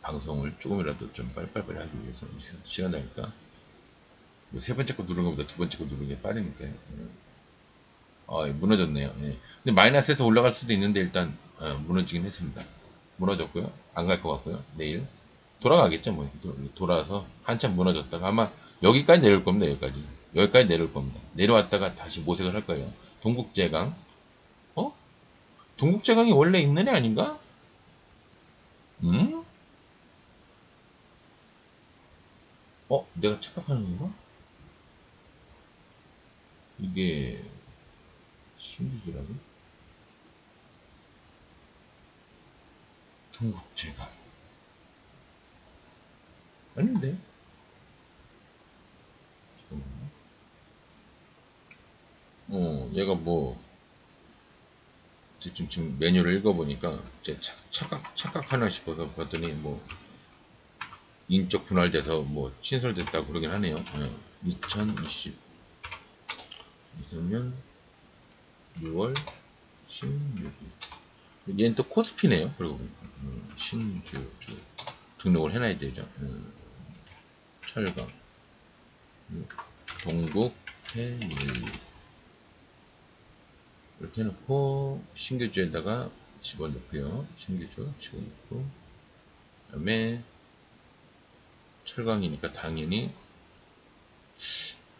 방송을 조금이라도 좀 빨리빨리 하기 위해서 시간 나니까 세 번째 거 누른 것보다 두 번째 거 누른 게 빠르니까 무너졌네요. 예. 근데 마이너스에서 올라갈 수도 있는데 일단 무너지긴 했습니다. 무너졌고요. 안 갈 것 같고요. 내일 돌아가겠죠. 뭐 돌아서 한참 무너졌다가 아마 여기까지 내려올 겁니다. 여기까지 내려올 겁니다. 내려왔다가 다시 모색을 할 거예요. 동국제강 동국제강이 원래 있는 애 아닌가? 음? 내가 착각하는 건가? 이게 신기주라고? 동국제강 아닌데? 잠깐만요. 얘가 뭐 지금 메뉴를 읽어보니까 착각하나 싶어서 봤더니 뭐 인적 분할돼서 뭐 신설됐다고 그러긴 하네요. 2023년 6월 16일. 얘는 또 코스피네요. 그리고 신규 등록을 해놔야 되죠. 철강, 동국, 해밀 이렇게 해놓고 신규주에다가 집어넣고요. 신규주 집어넣고 그다음에 철강이니까 당연히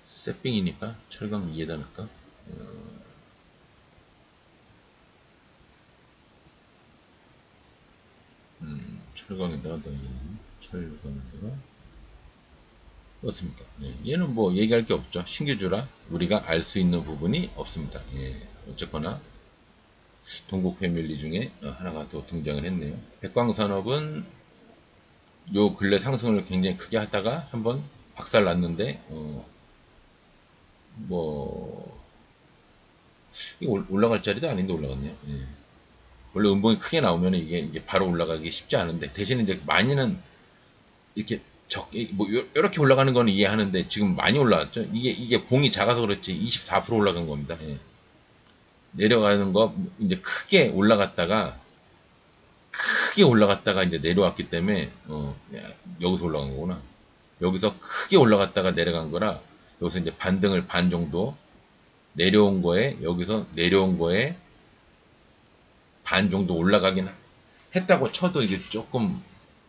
세핑이니까 철강 2에다 넣을까? 철강에다가 넣어야겠네. 철강에다가 넣습니다. 예, 얘는 뭐 얘기할 게 없죠. 신규주라 우리가 알 수 있는 부분이 없습니다. 예, 어쨌거나 동국 패밀리 중에 하나가 또 등장을 했네요. 백광산업은 요 근래 상승을 굉장히 크게 하다가 한번 박살 났는데 뭐 이거 올라갈 자리도 아닌데 올라갔네요. 예. 원래 음봉이 크게 나오면 이게 바로 올라가기 쉽지 않은데 대신 이제 많이는 이렇게 뭐 이렇게 올라가는 거는 이해하는데 지금 많이 올라왔죠. 이게 봉이 작아서 그렇지 24% 올라간 겁니다. 예. 내려가는 거 이제 크게 올라갔다가 이제 내려왔기 때문에 여기서 올라간 거구나. 여기서 크게 올라갔다가 내려간 거라 여기서 이제 반등을 반 정도 내려온 거에 여기서 내려온 거에 반 정도 올라가긴 했다고 쳐도 이게 조금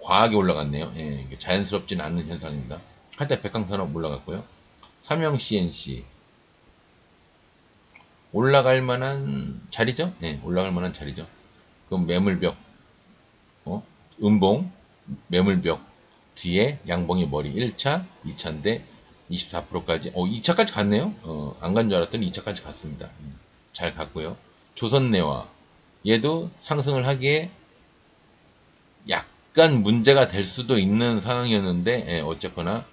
과하게 올라갔네요. 예, 자연스럽지는 않은 현상입니다. 한때 백강산업 올라갔고요. 삼형 CNC 올라갈 만한 자리죠? 예, 올라갈 만한 자리죠. 그럼 매물벽, 음봉, 매물벽 뒤에 양봉의 머리 1차, 2차인데 24%까지 2차까지 갔네요. 안 간 줄 알았더니 2차까지 갔습니다. 잘 갔고요. 조선내화 얘도 상승을 하기에 약간 문제가 될 수도 있는 상황이었는데 어쨌거나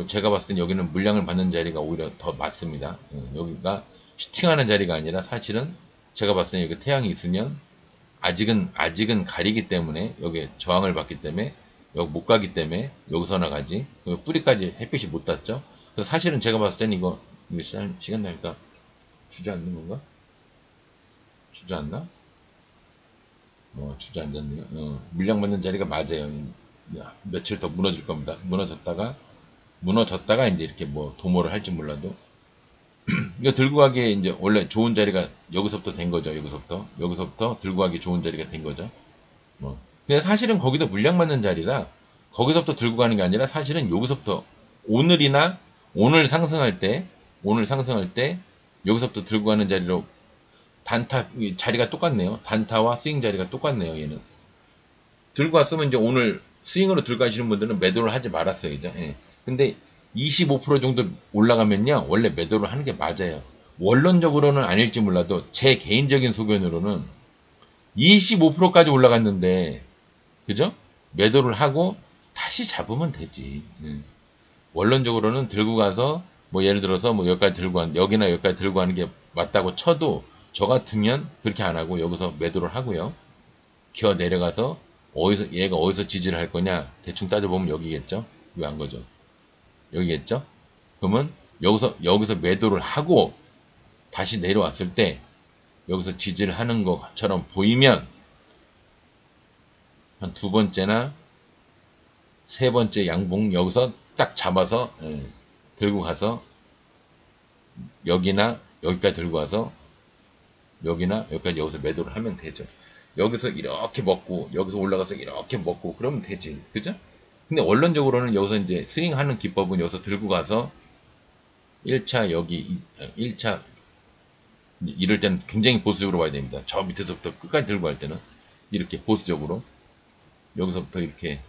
제가 봤을 땐 여기는 물량을 받는 자리가 오히려 더 맞습니다. 여기가 슈팅하는 자리가 아니라 사실은 제가 봤을 때 여기 태양이 있으면 아직은 가리기 때문에 여기 저항을 받기 때문에 여기 못 가기 때문에 여기서 나가지 뿌리까지 햇빛이 못 닿죠. 그래서 사실은 제가 봤을 때는 이거 시간 나니까 주저앉는 건가? 주저앉나? 주저앉았네요. 물량 받는 자리가 맞아요. 며칠 더 무너질 겁니다. 무너졌다가 이제 이렇게 뭐 도모를 할지 몰라도 이거 들고 가기에 이제 원래 좋은 자리가 여기서부터 된 거죠. 여기서부터 들고 가기 좋은 자리가 된 거죠. 근데 사실은 거기도 물량 받는 자리라 거기서부터 들고 가는 게 아니라 사실은 여기서부터 오늘이나 오늘 상승할 때 여기서부터 들고 가는 자리로 단타 자리가 똑같네요. 단타와 스윙 자리가 똑같네요. 얘는 들고 왔으면 이제 오늘 스윙으로 들고 가시는 분들은 매도를 하지 말았어야죠. 예. 근데 25% 정도 올라가면요 원래 매도를 하는 게 맞아요. 원론적으로는 아닐지 몰라도 제 개인적인 소견으로는 25%까지 올라갔는데 그죠? 매도를 하고 다시 잡으면 되지. 원론적으로는 들고 가서 뭐 예를 들어서 뭐 여기나 여기까지 들고 가는 게 맞다고 쳐도 저 같으면 그렇게 안 하고 여기서 매도를 하고요. 기어 내려가서 얘가 어디서 지지를 할 거냐 대충 따져보면 여기겠죠. 왜 안 거죠? 여기겠죠? 그러면 여기서 매도를 하고 다시 내려왔을 때 여기서 지지를 하는 것처럼 보이면 한 두 번째나 세 번째 양봉 여기서 딱 잡아서 들고 가서 여기나 여기까지 들고 와서 여기나 여기까지 여기서 매도를 하면 되죠. 여기서 이렇게 먹고 여기서 올라가서 이렇게 먹고 그러면 되지. 그죠? 근데 원론적으로는 여기서 이제 스윙하는 기법은 여기서 들고 가서 1차 여기 1차 이럴 때는 굉장히 보수적으로 봐야 됩니다. 저 밑에서부터 끝까지 들고 갈 때는 이렇게 보수적으로 여기서부터 이렇게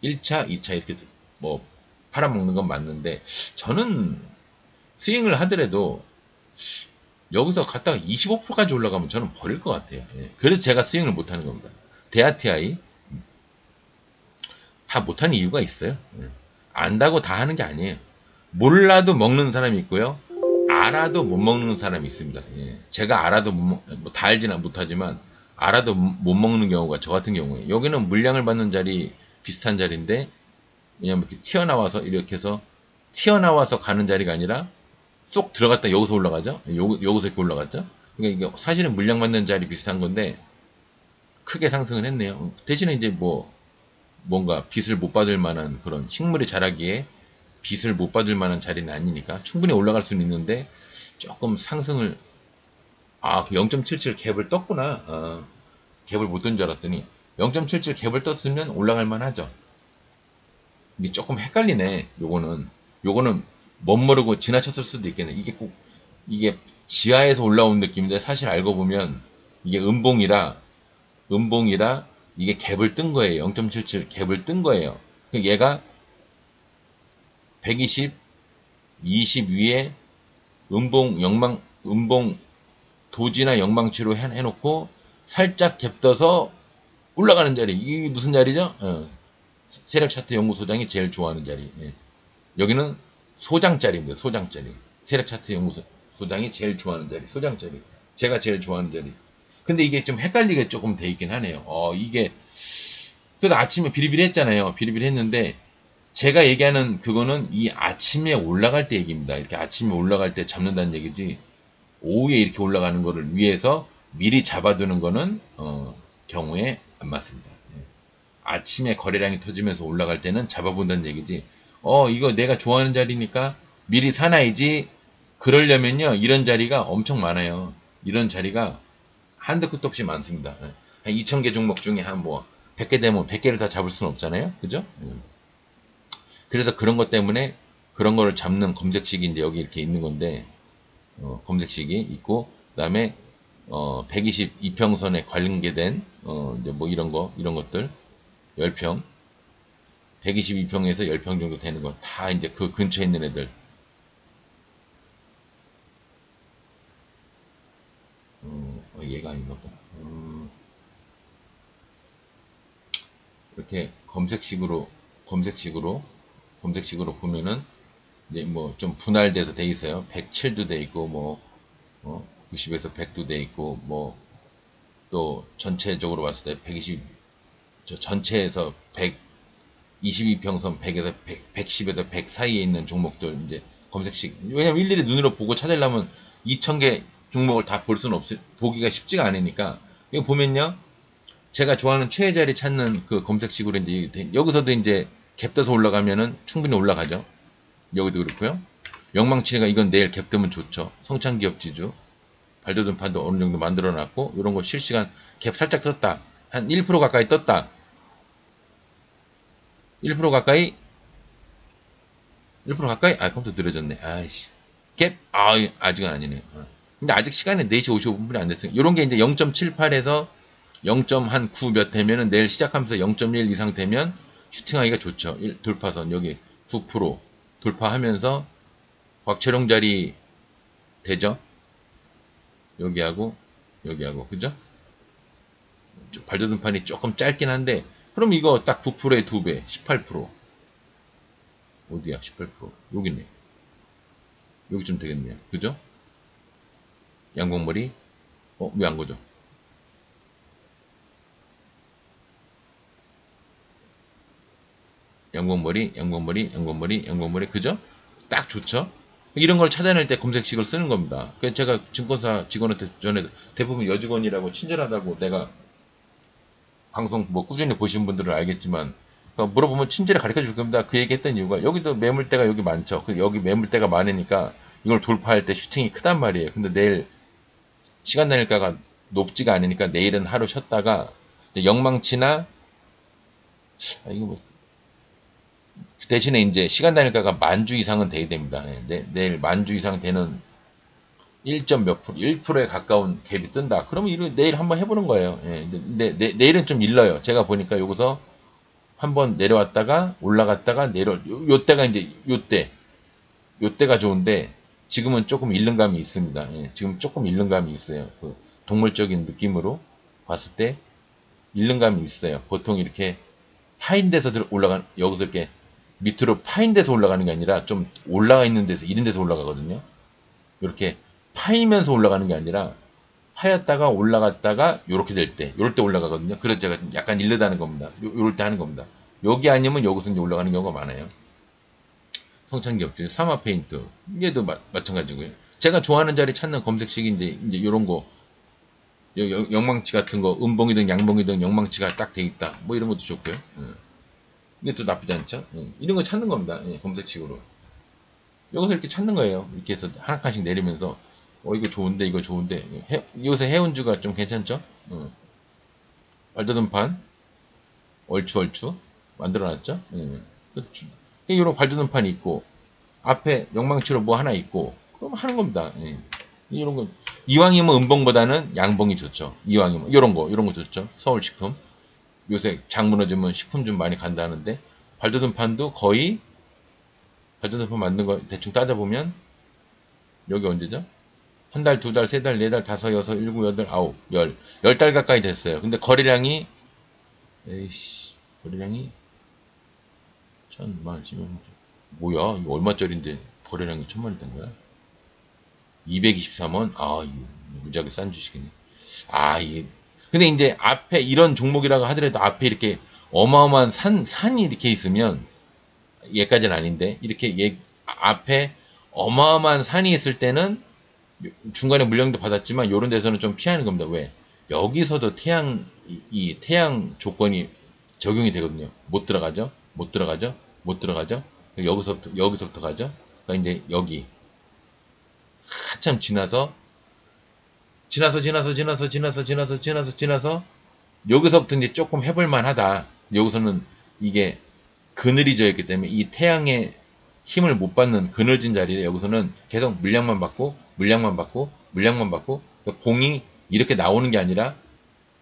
1차, 2차 이렇게 뭐 팔아먹는 건 맞는데 저는 스윙을 하더라도 여기서 갔다가 25%까지 올라가면 저는 버릴 것 같아요. 예. 그래서 제가 스윙을 못하는 겁니다. 대아TI 다 못하는 이유가 있어요. 안다고 다 하는 게 아니에요. 몰라도 먹는 사람이 있고요. 알아도 못 먹는 사람이 있습니다. 예. 제가 알아도 뭐 다 알지는 못하지만 알아도 못 먹는 경우가 저 같은 경우에 여기는 물량을 받는 자리 비슷한 자리인데 왜냐면 이렇게 튀어나와서 이렇게 해서 튀어나와서 가는 자리가 아니라 쏙 들어갔다 여기서 올라가죠. 여기서 이렇게 올라갔죠. 그러니까 이게 사실은 물량 받는 자리 비슷한 건데 크게 상승을 했네요. 대신에 이제 뭐 뭔가 빛을 못 받을 만한 그런 식물이 자라기에 빛을 못 받을 만한 자리는 아니니까 충분히 올라갈 수는 있는데 조금 상승을 그 0.77 갭을 떴구나. 갭을 못 뜬 줄 알았더니 0.77 갭을 떴으면 올라갈 만하죠. 이게 조금 헷갈리네. 요거는 멋모르고 지나쳤을 수도 있겠네. 이게 꼭 이게 지하에서 올라온 느낌인데 사실 알고 보면 이게 음봉이라 이게 갭을 뜬 거예요. 0.77 갭을 뜬 거예요. 얘가 120, 20 위에 음봉 도지나 영망치로 해놓고 살짝 갭 떠서 올라가는 자리. 이게 무슨 자리죠? 세력 차트 연구소장이 제일 좋아하는 자리. 예. 여기는 소장자리입니다. 소장자리. 세력 차트 연구소장이 제일 좋아하는 자리. 소장자리. 제가 제일 좋아하는 자리. 근데 이게 좀 헷갈리게 조금 돼 있긴 하네요. 이게 그래서 아침에 비리비리 했잖아요. 비리비리 했는데 제가 얘기하는 그거는 이 아침에 올라갈 때 얘기입니다. 이렇게 아침에 올라갈 때 잡는다는 얘기지. 오후에 이렇게 올라가는 거를 위해서 미리 잡아두는 거는 경우에 안 맞습니다. 예. 아침에 거래량이 터지면서 올라갈 때는 잡아본다는 얘기지. 이거 내가 좋아하는 자리니까 미리 사놔야지. 그러려면요 이런 자리가 엄청 많아요. 이런 자리가 한도 끝도 없이 많습니다. 예. 한 2,000개 종목 중에 한 뭐 100개 되면 100개를 다 잡을 수는 없잖아요. 그죠? 그래서 그런 것 때문에 그런 거를 잡는 검색식이 이제 여기 이렇게 있는 건데 검색식이 있고 그다음에 122평선에 관계된 이제 뭐 이런 것들 10평 122평에서 10평 정도 되는 거 다 이제 그 근처에 있는 애들 얘가 아닌가 보다. 이렇게 검색식으로 보면은 이제 뭐 좀 분할돼서 돼 있어요. 107도 돼 있고 뭐 90에서 100도 돼 있고 뭐 또 전체적으로 봤을 때 120 전체에서 122평선 100에서 110에서 100 사이에 있는 종목들 이제 검색식 왜냐면 일일이 눈으로 보고 찾으려면 2,000개 종목을 다 볼 수는 보기가 쉽지가 않으니까 이거 보면요 제가 좋아하는 최애 자리 찾는 그 검색식으로 이제 여기서도 이제 갭 떠서 올라가면은 충분히 올라가죠. 여기도 그렇고요. 영망치가 이건 내일 갭 뜨면 좋죠. 성창기업 지주 발도전판도 어느 정도 만들어 놨고 이런 거 실시간 갭 살짝 떴다. 한 1% 가까이 떴다. 1% 가까이 1% 가까이 컴퓨터 느려졌네. 아이씨. 갭 아직은 아니네. 근데 아직 시간이 4시 55분이 안 됐어요. 이런 게 이제 0.78에서 0.9 몇 되면은 내일 시작하면서 0.1 이상 되면 슈팅하기가 좋죠. 돌파선 여기 9% 돌파하면서 곽철용 자리 되죠. 여기하고 그죠? 발도등판이 조금 짧긴 한데 그럼 이거 딱 9%의 2배 18% 어디야 18% 여기 있네. 여기쯤 되겠네요. 그죠? 양봉머리 왜 안 거죠? 양봉머리 그죠? 딱 좋죠? 이런 걸 찾아낼 때 검색식을 쓰는 겁니다. 그래서 제가 증권사 직원한테 전에 대부분 여직원이라고 친절하다고 내가 방송 뭐 꾸준히 보신 분들은 알겠지만 물어보면 친절히 가르쳐 줄 겁니다. 그 얘기 했던 이유가 여기도 매물대가 여기 많죠. 여기 매물대가 많으니까 이걸 돌파할 때 슈팅이 크단 말이에요. 근데 내일 시간 단일가가 높지가 않으니까 내일은 하루 쉬었다가 영망치나 이거 뭐 대신에 이제 시간 단일가가 만주 이상은 돼야 됩니다. 내일 만주 이상 되는 1. 몇 프로, 1%에 가까운 갭이 뜬다. 그러면 내일 한번 해보는 거예요. 근데 내일은 좀 일러요. 제가 보니까 여기서 한번 내려왔다가 올라갔다가 요때가 이제 요때가 좋은데 지금은 조금 잃는 감이 있습니다. 지금 조금 잃는 감이 있어요. 그 동물적인 느낌으로 봤을 때 잃는 감이 있어요. 보통 이렇게 파인 데서 여기서 이렇게 밑으로 파인 데서 올라가는 게 아니라 좀 올라가 있는 데서 이런 데서 올라가거든요. 이렇게 파이면서 올라가는 게 아니라 파였다가 올라갔다가 요렇게 될 때, 요럴 때 올라가거든요. 그래서 제가 약간 일르다는 겁니다. 요럴 때 하는 겁니다. 여기 아니면 여기서 이제 올라가는 경우가 많아요. 성창기업중 사마 페인트 얘도 마찬가지고요. 제가 좋아하는 자리 찾는 검색식인데 이제 요런 거 영망치 같은 거 음봉이든 양봉이든 영망치가 딱 돼 있다. 뭐 이런 것도 좋고요. 이게 또 나쁘지 않죠. 이런 거 찾는 겁니다. 검색식으로. 여기서 이렇게 찾는 거예요. 이렇게 해서 한 칸씩 내리면서 이거 좋은데 이거 좋은데 요새 해운주가 좀 괜찮죠? 발도등판 얼추 만들어놨죠? 이런 발도등판이 있고 앞에 영망치로 뭐 하나 있고 그럼 하는 겁니다. 이런 거 이왕이면 음봉보다는 양봉이 좋죠. 이왕이면 이런 거 좋죠. 서울식품 요새 장 무너지면 식품 좀 많이 간다는데 발도등판도 거의 발도등판 만든 거 대충 따져보면 여기 언제죠? 한 달, 두 달, 세 달, 네 달, 다섯, 여섯, 일곱, 여덟, 아홉, 열 달 가까이 됐어요. 근데 거래량이 에이씨 거래량이 천만 지금 뭐야 이거 얼마짜린데 거래량이 천만이 된 거야? 223원? 이거 무지하게 싼 주식이네. 이게 근데 이제 앞에 이런 종목이라고 하더라도 앞에 이렇게 어마어마한 산이 이렇게 있으면 얘까지는 아닌데 이렇게 앞에 어마어마한 산이 있을 때는 중간에 물량도 받았지만 요런 데서는 좀 피하는 겁니다. 왜? 여기서도 이 태양 조건이 적용이 되거든요. 못 들어가죠? 못 들어가죠? 못 들어가죠? 여기서부터 가죠? 그러니까 이제 여기 한참 지나서 여기서부터 이제 조금 해볼만 하다. 여기서는 이게 그늘이 져 있기 때문에 이 태양의 힘을 못 받는 그늘진 자리에 여기서는 계속 물량만 받고 그러니까 봉이 이렇게 나오는 게 아니라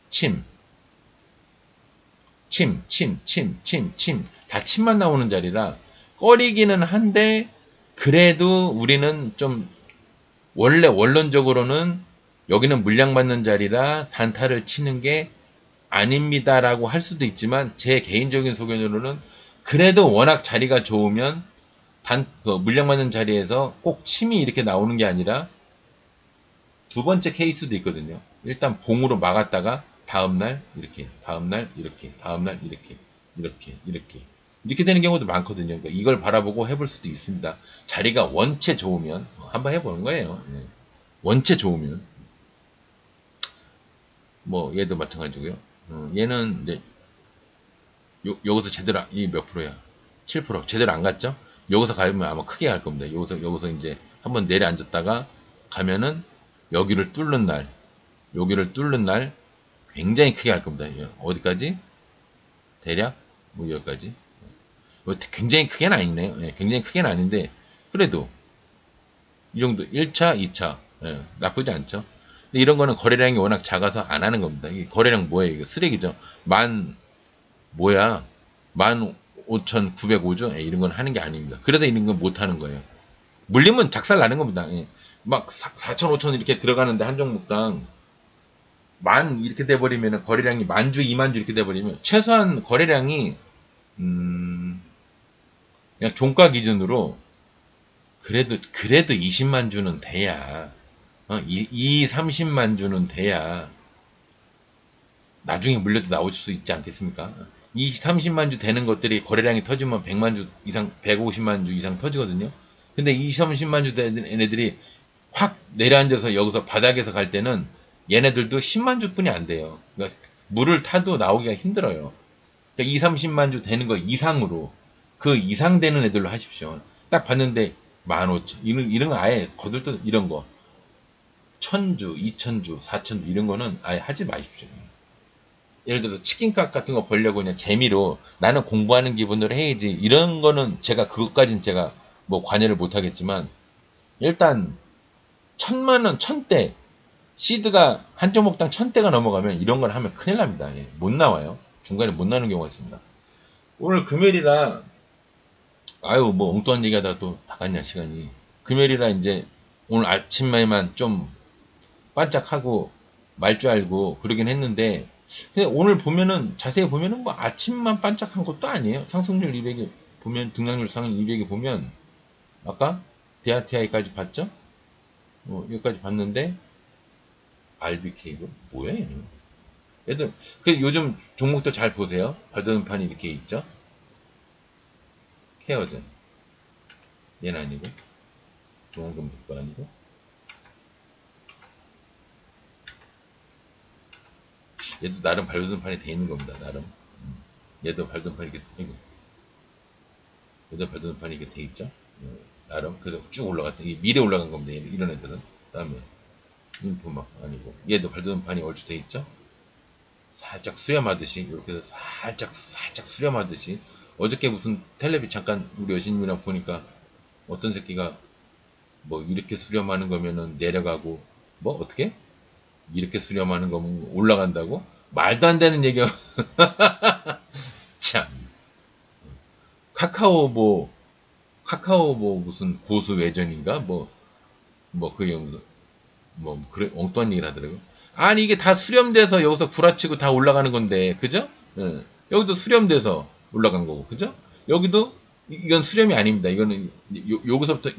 침, 다 침만 나오는 자리라 꺼리기는 한데 그래도 우리는 좀 원론적으로는 여기는 물량 받는 자리라 단타를 치는 게 아닙니다라고 할 수도 있지만 제 개인적인 소견으로는 그래도 워낙 자리가 좋으면 물량 받는 자리에서 꼭 침이 이렇게 나오는 게 아니라 두 번째 케이스도 있거든요. 일단 봉으로 막았다가 다음날 이렇게, 다음날 이렇게, 다음날 이렇게 되는 경우도 많거든요. 그러니까 이걸 바라보고 해볼 수도 있습니다. 자리가 원체 좋으면 한번 해보는 거예요. 원체 좋으면 뭐 얘도 마찬가지고요. 얘는 이제 여기서 제대로 이 몇 프로야? 7% 제대로 안 갔죠? 여기서 가면 아마 크게 갈 겁니다. 여기서 이제 한번 내려앉았다가 가면은 여기를 뚫는 날 굉장히 크게 갈 겁니다. 어디까지? 대략 뭐 여기까지. 굉장히 크게는 아니네요. 굉장히 크게는 아닌데 그래도 이 정도 1차, 2차 나쁘지 않죠. 근데 이런 거는 거래량이 워낙 작아서 안 하는 겁니다. 이 거래량 뭐예요? 이거 쓰레기죠. 뭐야? 15,905조? 이런 건 하는 게 아닙니다. 그래서 이런 건 못 하는 거예요. 물리면 작살 나는 겁니다. 막 4천, 5천 이렇게 들어가는데 한 종목당 이렇게 돼버리면 거래량이 만주, 2만주 이렇게 돼버리면 최소한 거래량이 그냥 종가 기준으로 그래도 20만 주는 돼야 30만 주는 돼야 나중에 물려도 나올 수 있지 않겠습니까? 30만 주 되는 것들이 거래량이 터지면 100만 주 이상, 150만 주 이상 터지거든요. 근데 30만 주 되는 애네들이 확 내려앉아서 여기서 바닥에서 갈 때는 얘네들도 10만 주뿐이 안 돼요. 그러니까 물을 타도 나오기가 힘들어요. 그러니까 2, 30만 주 되는 거 이상으로 그 이상 되는 애들로 하십시오. 딱 봤는데 15,000 이런 거 아예 거들떠 이런 거 1000주, 2000주, 4000주 이런 거는 아예 하지 마십시오. 예를 들어서 치킨값 같은 거 벌려고 그냥 재미로 나는 공부하는 기분으로 해야지 이런 거는 그것까지는 제가 뭐 관여를 못 하겠지만 일단 1000만원 1000대 시드가 한 종목당 1000대가 넘어가면 이런 걸 하면 큰일 납니다. 못 나와요. 중간에 못 나는 경우가 있습니다. 오늘 금요일이라 뭐 엉뚱한 얘기하다 또 다 갔냐 시간이. 금요일이라 이제 오늘 아침에만 좀 반짝하고 말 줄 알고 그러긴 했는데 근데 오늘 보면은 자세히 보면은 뭐 아침만 반짝한 것도 아니에요. 상승률 200이 보면 등락률 상승 200이 보면 아까 DRTI까지 봤죠? 여기까지 봤는데 RBK가 뭐야 얘는? 얘들 그 요즘 종목들 잘 보세요. 발돋움판이 이렇게 있죠. 케어전 얘는 아니고 동원금속도 아니고 얘도 나름 발돋움판이 돼 있는 겁니다. 나름 얘도 발돋움판이 이렇게 얘도 발돋움판이 이렇게 돼 있죠. 나름 그래서 쭉 올라갔다. 이 미래 올라간 겁니다. 이런 애들은. 그다음에 인포막 아니고 얘도 발돋움판이 얼추 돼 있죠. 살짝 수렴하듯이 이렇게 해서 살짝 수렴하듯이 어저께 무슨 텔레비 잠깐 우리 여신님이랑 보니까 어떤 새끼가 뭐 이렇게 수렴하는 거면은 내려가고 뭐 어떻게 이렇게 수렴하는 거면 올라간다고 말도 안 되는 얘기야. 참 카카오 뭐 무슨 고수 외전인가 뭐 그게 무슨 뭐 그래 엉뚱한 얘기를 하더라고. 아니 이게 다 수렴돼서 여기서 구라치고 다 올라가는 건데 그죠? 예. 여기도 수렴돼서 올라간 거고 그죠? 여기도 이건 수렴이 아닙니다. 이거는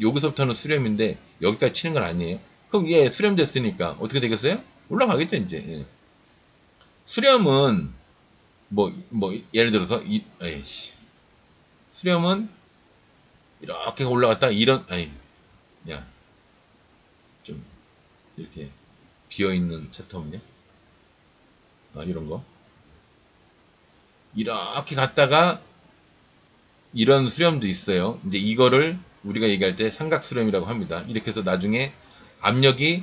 여기서부터는 수렴인데 여기까지 치는 건 아니에요. 그럼 얘 수렴됐으니까 어떻게 되겠어요? 올라가겠죠 이제. 예. 수렴은 뭐 예를 들어서 에이씨 수렴은 이렇게 올라갔다 이런 아니 야 좀 이렇게 비어 있는 차트 없냐? 이런 거 이렇게 갔다가 이런 수렴도 있어요. 이제 이거를 우리가 얘기할 때 삼각 수렴이라고 합니다. 이렇게 해서 나중에 압력이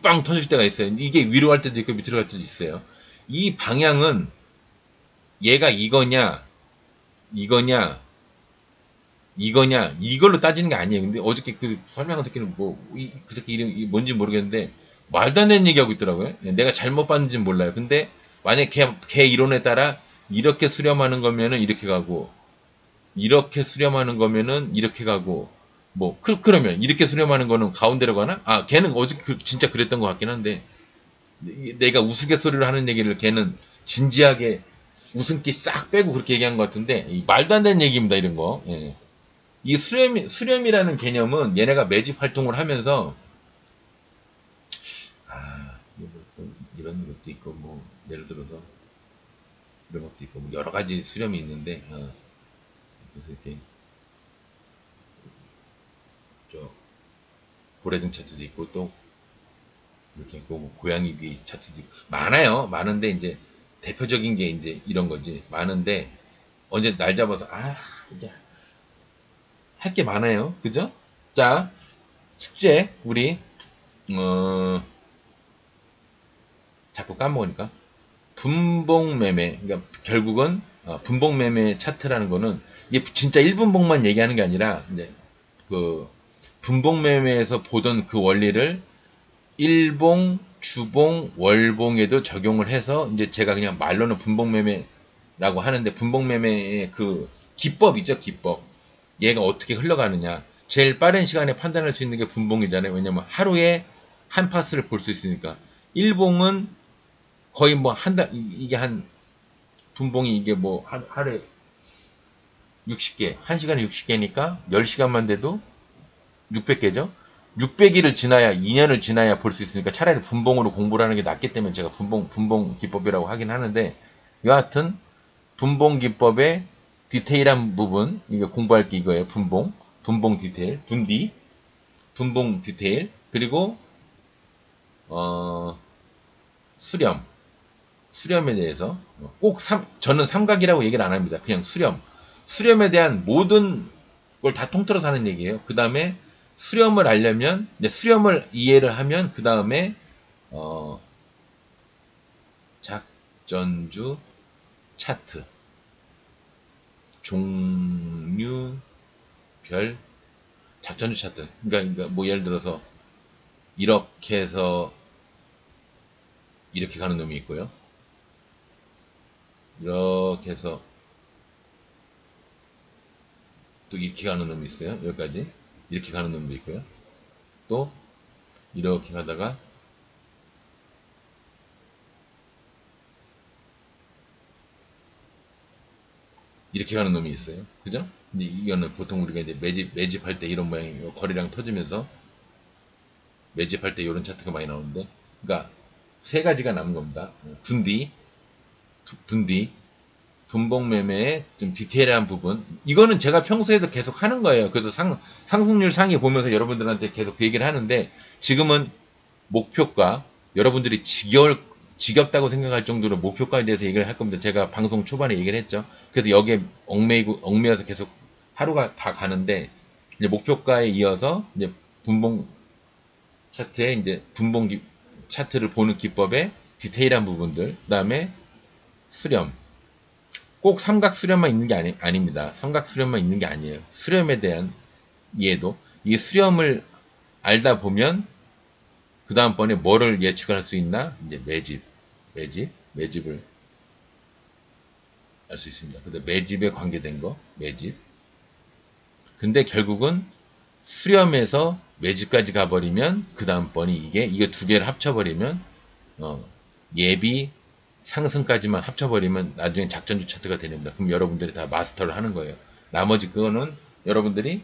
빵 터질 때가 있어요. 이게 위로 갈 때도 있고 밑으로 갈 때도 있어요. 이 방향은 얘가 이거냐 이걸로 따지는 게 아니에요. 근데 어저께 그 설명한 새끼는 그 새끼 이름이 뭔지 모르겠는데 말도 안 되는 얘기하고 있더라고요. 내가 잘못 봤는지는 몰라요. 근데 만약에 걔 이론에 따라 이렇게 수렴하는 거면은 이렇게 가고 이렇게 수렴하는 거면은 이렇게 가고 그러면 이렇게 수렴하는 거는 가운데로 가나? 걔는 어저께 진짜 그랬던 것 같긴 한데 내가 우스갯소리를 하는 얘기를 걔는 진지하게 웃음기 싹 빼고 그렇게 얘기한 것 같은데 말도 안 되는 얘기입니다. 이런 거. 예. 이 수렴이라는 개념은 얘네가 매집 활동을 하면서 이런 것도 있고 예를 들어서 이런 것도 있고 여러 가지 수렴이 있는데 그래서 이렇게 저 고래등 차트도 있고 또 이렇게 있고 고양이 귀 차트도 있고 많아요. 많은데 이제 대표적인 게 이제 이런 거지. 많은데 언제 날 잡아서 이게 할 게 많아요. 그죠? 자 숙제 우리 어 자꾸 까먹으니까 분봉매매, 그러니까 결국은 분봉매매 차트라는 거는 이게 진짜 1분봉만 얘기하는 게 아니라 이제 그 분봉매매에서 보던 그 원리를 일봉, 주봉, 월봉에도 적용을 해서 이제 제가 그냥 말로는 분봉매매라고 하는데 분봉매매의 그 기법 있죠, 기법. 얘가 어떻게 흘러가느냐. 제일 빠른 시간에 판단할 수 있는 게 분봉이잖아요. 왜냐면 하루에 한 파스를 볼 수 있으니까. 일봉은 거의 한 달, 이게 분봉이 이게 하루에 60개, 1시간에 60개니까 10시간만 돼도 600개죠? 600일을 지나야, 2년을 지나야 볼 수 있으니까 차라리 분봉으로 공부를 하는 게 낫기 때문에 제가 분봉 기법이라고 하긴 하는데, 여하튼, 분봉 기법의 디테일한 부분, 이게 공부할 게 이거예요. 분봉 디테일, 분봉 디테일, 그리고, 수렴. 수렴에 대해서 저는 삼각이라고 얘기를 안 합니다. 그냥 수렴에 대한 모든 걸 다 통틀어서 하는 얘기예요. 그 다음에 수렴을 알려면 수렴을 이해를 하면 그 다음에 어, 작전주 차트 종류별 작전주 차트 그러니까 뭐 예를 들어서 이렇게 해서 이렇게 가는 놈이 있고요. 이렇게 해서 또 이렇게 가는 놈이 있어요. 여기까지 이렇게 가는 놈도 있고요. 또 이렇게 가다가 이렇게 가는 놈이 있어요. 그죠? 근데 이거는 보통 우리가 이제 매집할 때 이런 모양이에요. 거리랑 터지면서 매집할 때 이런 차트가 많이 나오는데, 그러니까 세 가지가 남은 겁니다. 분디, 분봉 매매의 좀 디테일한 부분. 이거는 제가 평소에도 계속 하는 거예요. 그래서 상승률 상위 보면서 여러분들한테 계속 그 얘기를 하는데, 지금은 목표가 여러분들이 지겹다고 생각할 정도로 목표가에 대해서 얘기를 할 겁니다. 제가 방송 초반에 얘기를 했죠. 그래서 여기에 얽매여서 계속 하루가 다 가는데, 이제 목표가에 이어서 이제 분봉 차트에 이제 차트를 보는 기법의 디테일한 부분들, 그 다음에 수렴. 꼭 삼각 수렴만 있는 게 아닙니다. 삼각 수렴만 있는 게 아니에요. 수렴에 대한 이해도. 이 수렴을 알다 보면 그 다음번에 뭐를 예측을 할 수 있나? 이제 매집을 알 수 있습니다. 근데 매집에 관계된 거, 매집. 근데 결국은 수렴에서 매집까지 가버리면 그 다음번이 이거 두 개를 합쳐버리면 예비 상승까지만 합쳐버리면 나중에 작전주 차트가 됩니다. 그럼 여러분들이 다 마스터를 하는 거예요. 나머지 그거는 여러분들이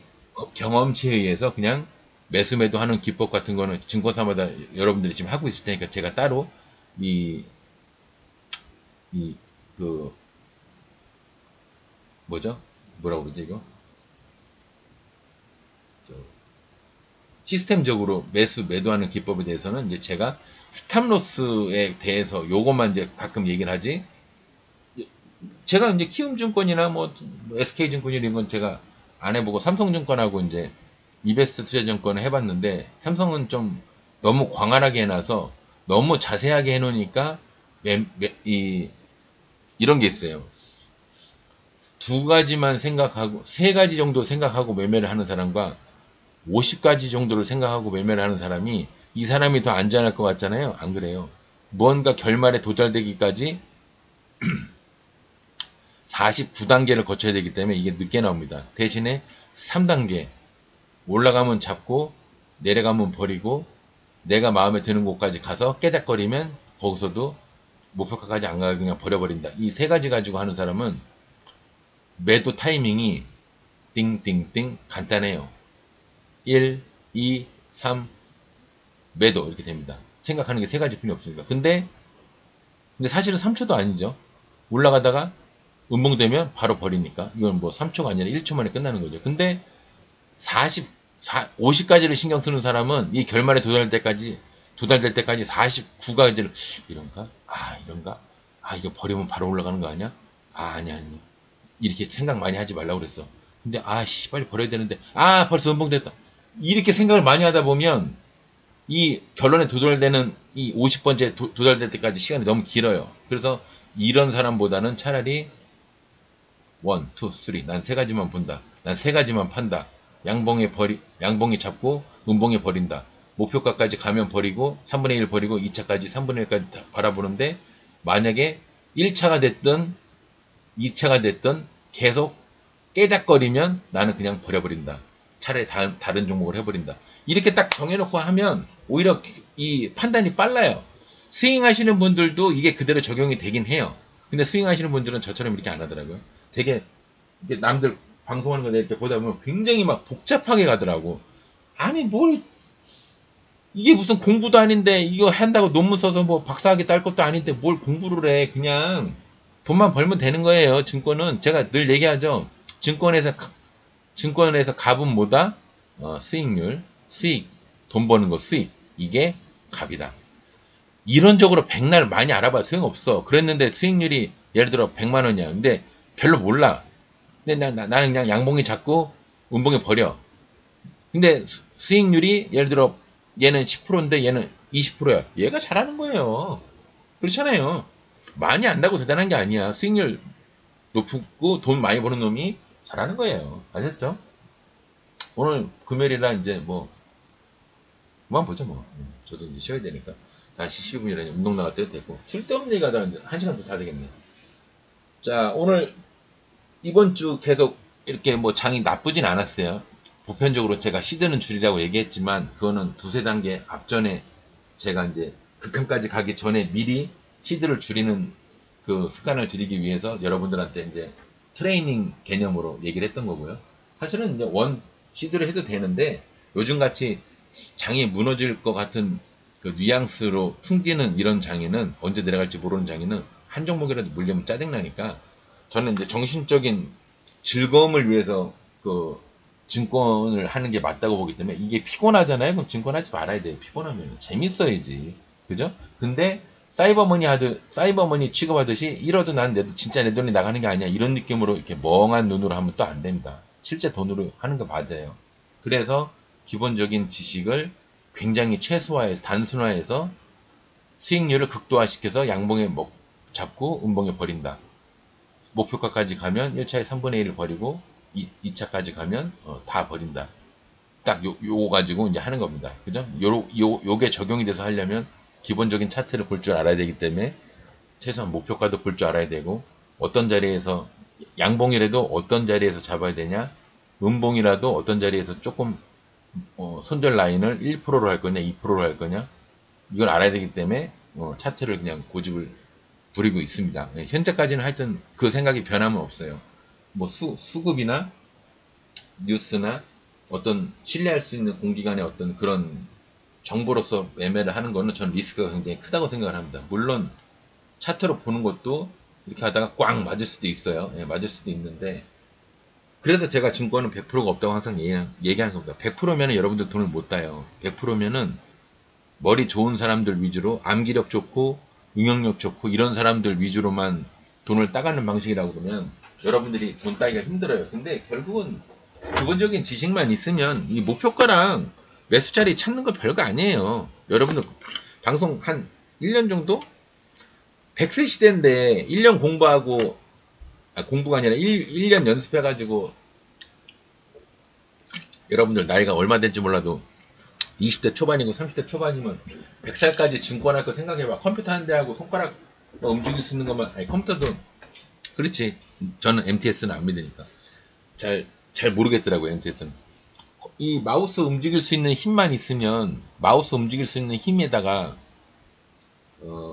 경험치에 의해서 그냥 매수매도 하는 기법 같은 거는 증권사마다 여러분들이 지금 하고 있을 테니까 제가 따로 그 뭐죠? 뭐라고 그러지 이거? 시스템적으로 매도하는 기법에 대해서는 이제 제가 스탑로스에 대해서 요것만 이제 가끔 얘기를 하지. 제가 이제 키움증권이나 뭐 SK증권 이런 건 제가 안 해보고 삼성증권하고 이제 이베스트 투자증권을 해봤는데, 삼성은 좀 너무 광활하게 해놔서 너무 자세하게 해놓으니까 이런 게 있어요. 두 가지만 생각하고 세 가지 정도 생각하고 매매를 하는 사람과 50가지 정도를 생각하고 매매를 하는 사람이, 이 사람이 더 안전할 것 같잖아요. 안 그래요. 무언가 결말에 도달되기까지 49단계를 거쳐야 되기 때문에 이게 늦게 나옵니다. 대신에 3단계 올라가면 잡고 내려가면 버리고 내가 마음에 드는 곳까지 가서 깨작거리면 거기서도 목표가까지 안 가고 그냥 버려버린다. 이 세 가지 가지고 하는 사람은 매도 타이밍이 띵띵띵 간단해요. 1, 2, 3 매도 이렇게 됩니다. 생각하는 게 세 가지뿐이 없으니까. 근데 사실은 3초도 아니죠. 올라가다가 음봉되면 바로 버리니까 이건 뭐 3초가 아니라 1초 만에 끝나는 거죠. 근데 50가지를 신경 쓰는 사람은 이 결말에 도달될 때까지 49가지를 이런가? 이거 버리면 바로 올라가는 거 아니야? 아니. 이렇게 생각 많이 하지 말라고 그랬어. 근데 빨리 버려야 되는데 벌써 음봉됐다. 이렇게 생각을 많이 하다 보면 이 결론에 도달되는 이 50번째 도달될 때까지 시간이 너무 길어요. 그래서 이런 사람보다는 차라리 1, 2, 3 난 세 가지만 본다. 난 세 가지만 판다. 양봉이 잡고 음봉에 버린다. 목표가까지 가면 버리고 3분의 1 버리고 2차까지 3분의 1까지 바라보는데, 만약에 1차가 됐든 2차가 됐든 계속 깨작거리면 나는 그냥 버려버린다. 차라리 다른 종목을 해버린다. 이렇게 딱 정해놓고 하면 오히려 이 판단이 빨라요. 스윙 하시는 분들도 이게 그대로 적용이 되긴 해요. 근데 스윙 하시는 분들은 저처럼 이렇게 안 하더라고요. 되게 남들 방송하는 거 이렇게 보다 보면 굉장히 막 복잡하게 가더라고. 아니 이게 무슨 공부도 아닌데 이거 한다고 논문 써서 뭐 박사학위 딸 것도 아닌데 뭘 공부를 해. 그냥 돈만 벌면 되는 거예요. 증권은 제가 늘 얘기하죠. 증권에서 값은 뭐다? 수익률, 수익, 돈 버는 거 수익. 이게 값이다. 이론적으로 백날 많이 알아봐 소용없어. 그랬는데 수익률이 예를 들어 100만 원이야. 근데 별로 몰라. 근데 나는 그냥 양봉이 잡고 음봉에 버려. 근데 수익률이 예를 들어 얘는 10%인데 얘는 20%야. 얘가 잘하는 거예요. 그렇잖아요. 많이 안다고 대단한 게 아니야. 수익률 높고 돈 많이 버는 놈이 잘하는 거예요. 아셨죠? 오늘 금요일이라 이제 뭐 그만 보죠 뭐. 저도 이제 쉬어야 되니까. 다시 15분이라니 운동 나갈 때도 되고. 쓸데없는 얘기 하다 이제 1시간도 다 되겠네. 자, 오늘 이번 주 계속 이렇게 뭐 장이 나쁘진 않았어요. 보편적으로 제가 시드는 줄이라고 얘기했지만 그거는 두세 단계 앞전에 제가 이제 극한까지 가기 전에 미리 시드를 줄이는 그 습관을 들이기 위해서 여러분들한테 이제 트레이닝 개념으로 얘기를 했던 거고요. 사실은 이제 원 시드를 해도 되는데 요즘 같이 장이 무너질 것 같은 그 뉘앙스로 풍기는 이런 장애는 언제 내려갈지 모르는 장애는 한 종목이라도 물리면 짜증나니까 저는 이제 정신적인 즐거움을 위해서 그 증권을 하는 게 맞다고 보기 때문에 이게 피곤하잖아요. 그럼 증권하지 말아야 돼요. 피곤하면 재밌어야지. 그죠? 근데 사이버머니 취급하듯이 잃어도 난 진짜 내 돈이 나가는 게 아니야. 이런 느낌으로 이렇게 멍한 눈으로 하면 또 안 됩니다. 실제 돈으로 하는 거 맞아요. 그래서 기본적인 지식을 굉장히 최소화해서 단순화해서 수익률을 극도화시켜서 양봉에 잡고 음봉에 버린다. 목표가까지 가면 1차에 3분의 1을 버리고 2차까지 가면 다 버린다. 딱 요거 가지고 이제 하는 겁니다. 그죠? 요게 적용이 돼서 하려면 기본적인 차트를 볼 줄 알아야 되기 때문에 최소한 목표가도 볼 줄 알아야 되고 어떤 자리에서 양봉이라도 어떤 자리에서 잡아야 되냐 음봉이라도 어떤 자리에서 조금 손절 라인을 1%로 할 거냐 2%로 할 거냐 이걸 알아야 되기 때문에 차트를 그냥 고집을 부리고 있습니다. 현재까지는 하여튼 그 생각이 변함은 없어요. 뭐 수급이나 뉴스나 어떤 신뢰할 수 있는 공기관의 어떤 그런 정보로서 매매를 하는 거는 전 리스크가 굉장히 크다고 생각을 합니다. 물론 차트로 보는 것도 이렇게 하다가 꽝 맞을 수도 있어요. 예, 맞을 수도 있는데 그래서 제가 증권은 100%가 없다고 항상 얘기하는 겁니다. 100%면은 여러분들 돈을 못 따요. 100%면은 머리 좋은 사람들 위주로 암기력 좋고 응용력 좋고 이런 사람들 위주로만 돈을 따가는 방식이라고 그러면 여러분들이 돈 따기가 힘들어요. 근데 결국은 기본적인 지식만 있으면 이 목표가랑 매수 자리 찾는 거 별거 아니에요. 여러분들 방송 한 1년 정도? 100세 시대인데 1년 공부하고 공부가 아니라 1년 연습해가지고 여러분들 나이가 얼마 된지 몰라도 20대 초반이고 30대 초반이면 100살까지 증권할 거 생각해봐. 컴퓨터 한 대하고 손가락 움직일 수 있는 것만 아니 컴퓨터도 그렇지. 저는 MTS는 안 믿으니까 잘 모르겠더라고요. MTS는 이 마우스 움직일 수 있는 힘만 있으면 마우스 움직일 수 있는 힘에다가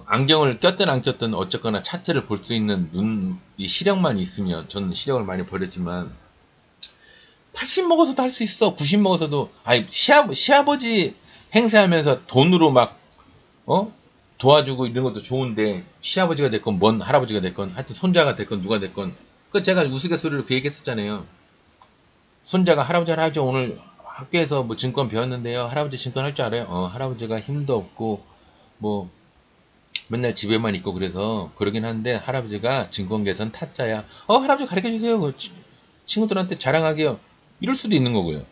안경을 꼈든 안 꼈든 어쨌거나 차트를 볼 수 있는 이 시력만 있으면 저는 시력을 많이 버렸지만 80 먹어서도 할 수 있어. 90 먹어서도 아니 시아버지 행세하면서 돈으로 막 도와주고 이런 것도 좋은데 시아버지가 됐건 뭔 할아버지가 됐건 하여튼 손자가 됐건 누가 됐건 그 제가 우스갯소리로 그 얘기했었잖아요. 손자가 할아버지 오늘 학교에서 뭐 증권 배웠는데요. 할아버지 증권 할 줄 알아요? 할아버지가 힘도 없고 뭐 맨날 집에만 있고 그래서 그러긴 한데 할아버지가 증권 계산 타짜야. 할아버지 가르쳐 주세요. 그 친구들한테 자랑하게요. 이럴 수도 있는 거고요.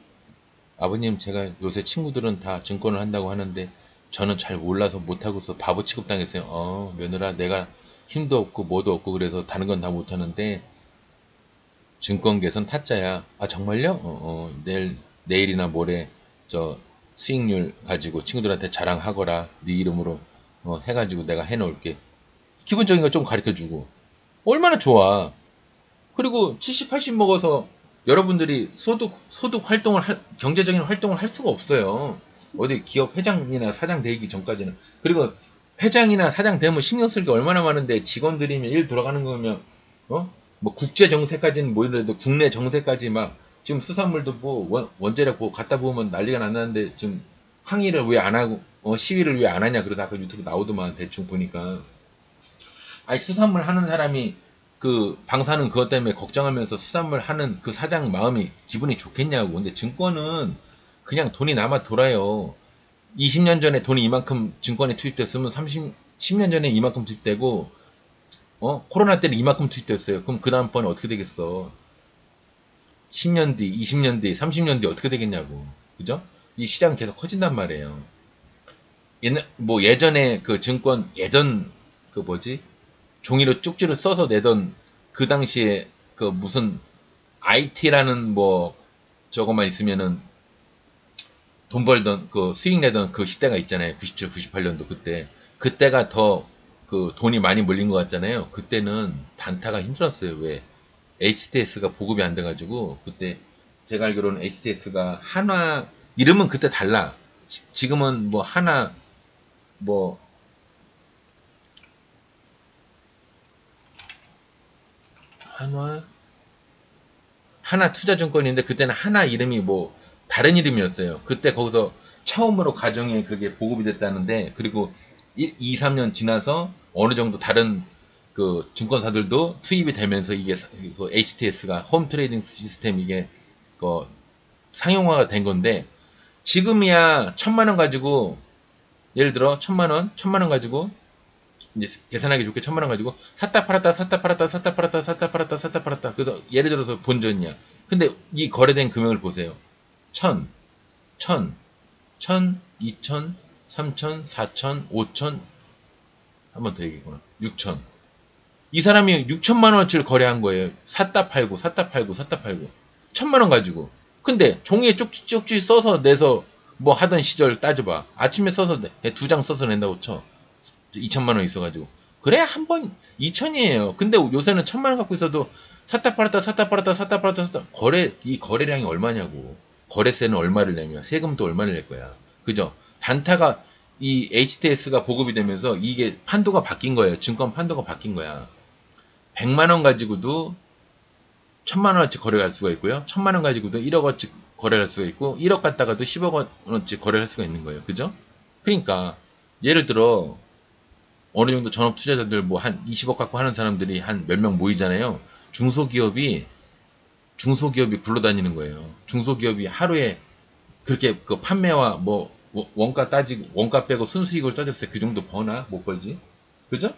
아버님 제가 요새 친구들은 다 증권을 한다고 하는데 저는 잘 몰라서 못하고서 바보 취급당했어요. 며느라 내가 힘도 없고 뭐도 없고 그래서 다른 건 다 못하는데 증권 계산 타짜야. 아 정말요? 내일이나 모레 저 수익률 가지고 친구들한테 자랑하거라. 네 이름으로 해가지고 내가 해놓을게. 기본적인 거 좀 가르쳐주고 얼마나 좋아. 그리고 70, 80 먹어서 여러분들이 소득 활동을 경제적인 활동을 할 수가 없어요. 어디 기업 회장이나 사장 되기 전까지는. 그리고 회장이나 사장 되면 신경 쓸 게 얼마나 많은데 직원들이면 일 돌아가는 거면 뭐 국제 정세까지는 뭐이래도 국내 정세까지 막 지금 수산물도 뭐 원재료 뭐 갖다 보면 난리가 났는데 지금 항의를 왜 안 하고 시위를 왜 안 하냐 그래서 아까 유튜브 나오더만 대충 보니까 아니 수산물 하는 사람이 그 방사능 그것 때문에 걱정하면서 수산물 하는 그 사장 마음이 기분이 좋겠냐고. 근데 증권은 그냥 돈이 남아 돌아요. 20년 전에 돈이 이만큼 증권에 투입됐으면 10년 전에 이만큼 투입되고 코로나 때는 이만큼 투입됐어요. 그럼 그 다음번에 어떻게 되겠어? 10년 뒤, 20년 뒤, 30년 뒤 어떻게 되겠냐고. 그죠? 이 시장 계속 커진단 말이에요. 예전에 그 증권 예전 그 뭐지? 종이로 쪽지를 써서 내던 그 당시에 그 무슨 IT라는 뭐 저것만 있으면은 돈 벌던 그 수익 내던 그 시대가 있잖아요. 97, 98년도 그때가 더 그 돈이 많이 몰린 것 같잖아요. 그때는 단타가 힘들었어요. 왜? HTS가 보급이 안 돼가지고 그때 제가 알기로는 HTS가 한화 이름은 그때 달라. 지금은 뭐 하나 뭐 한화 하나투자증권인데 그때는 하나 이름이 뭐 다른 이름이었어요. 그때 거기서 처음으로 가정에 그게 보급이 됐다는데 그리고 2, 3년 지나서 어느 정도 다른 그 증권사들도 투입이 되면서 이게 그 HTS가 홈 트레이딩 시스템 이게 그 상용화가 된 건데 지금이야 1,000만 원 가지고 예를 들어 1,000만 원 가지고 이제 계산하기 좋게 1,000만 원 가지고 샀다 팔았다 샀다 팔았다 샀다 팔았다 샀다 팔았다 샀다 팔았다 그래서 예를 들어서 본전이야. 근데 이 거래된 금액을 보세요. 1,000, 1,000, 1,000, 2,000, 3,000, 4,000, 5,000 한 번 더 얘기했구나. 6,000. 이 사람이 6천만 원어치를 거래한 거예요. 샀다 팔고 샀다 팔고 샀다 팔고 1,000만 원 가지고. 근데 종이에 쪽지 써서 내서 뭐 하던 시절 따져봐. 아침에 써서 2장 써서 낸다고 쳐. 2천만 원 있어가지고. 그래 한 번 2천이에요. 근데 요새는 1,000만 원 갖고 있어도 샀다 팔았다 샀다 팔았다 샀다 팔았다 샀다 이 거래량이 얼마냐고. 거래세는 얼마를 내며 세금도 얼마를 낼 거야. 그죠? 단타가 이 HTS가 보급이 되면서 이게 판도가 바뀐 거예요. 증권 판도가 바뀐 거야. 100만 원 가지고도 1,000만 원어치 거래할 수가 있고요. 1,000만 원 가지고도 1억어치 거래할 수가 있고 1억 갖다가도 10억 원어치 거래할 수가 있는 거예요. 그죠? 그러니까 예를 들어 어느 정도 전업 투자자들 뭐 한 20억 갖고 하는 사람들이 한 몇 명 모이잖아요. 중소기업이 굴러다니는 거예요. 중소기업이 하루에 그렇게 그 판매와 뭐 원가 따지고 원가 빼고 순수익을 따졌을 때 그 정도 버나 못 벌지. 그죠?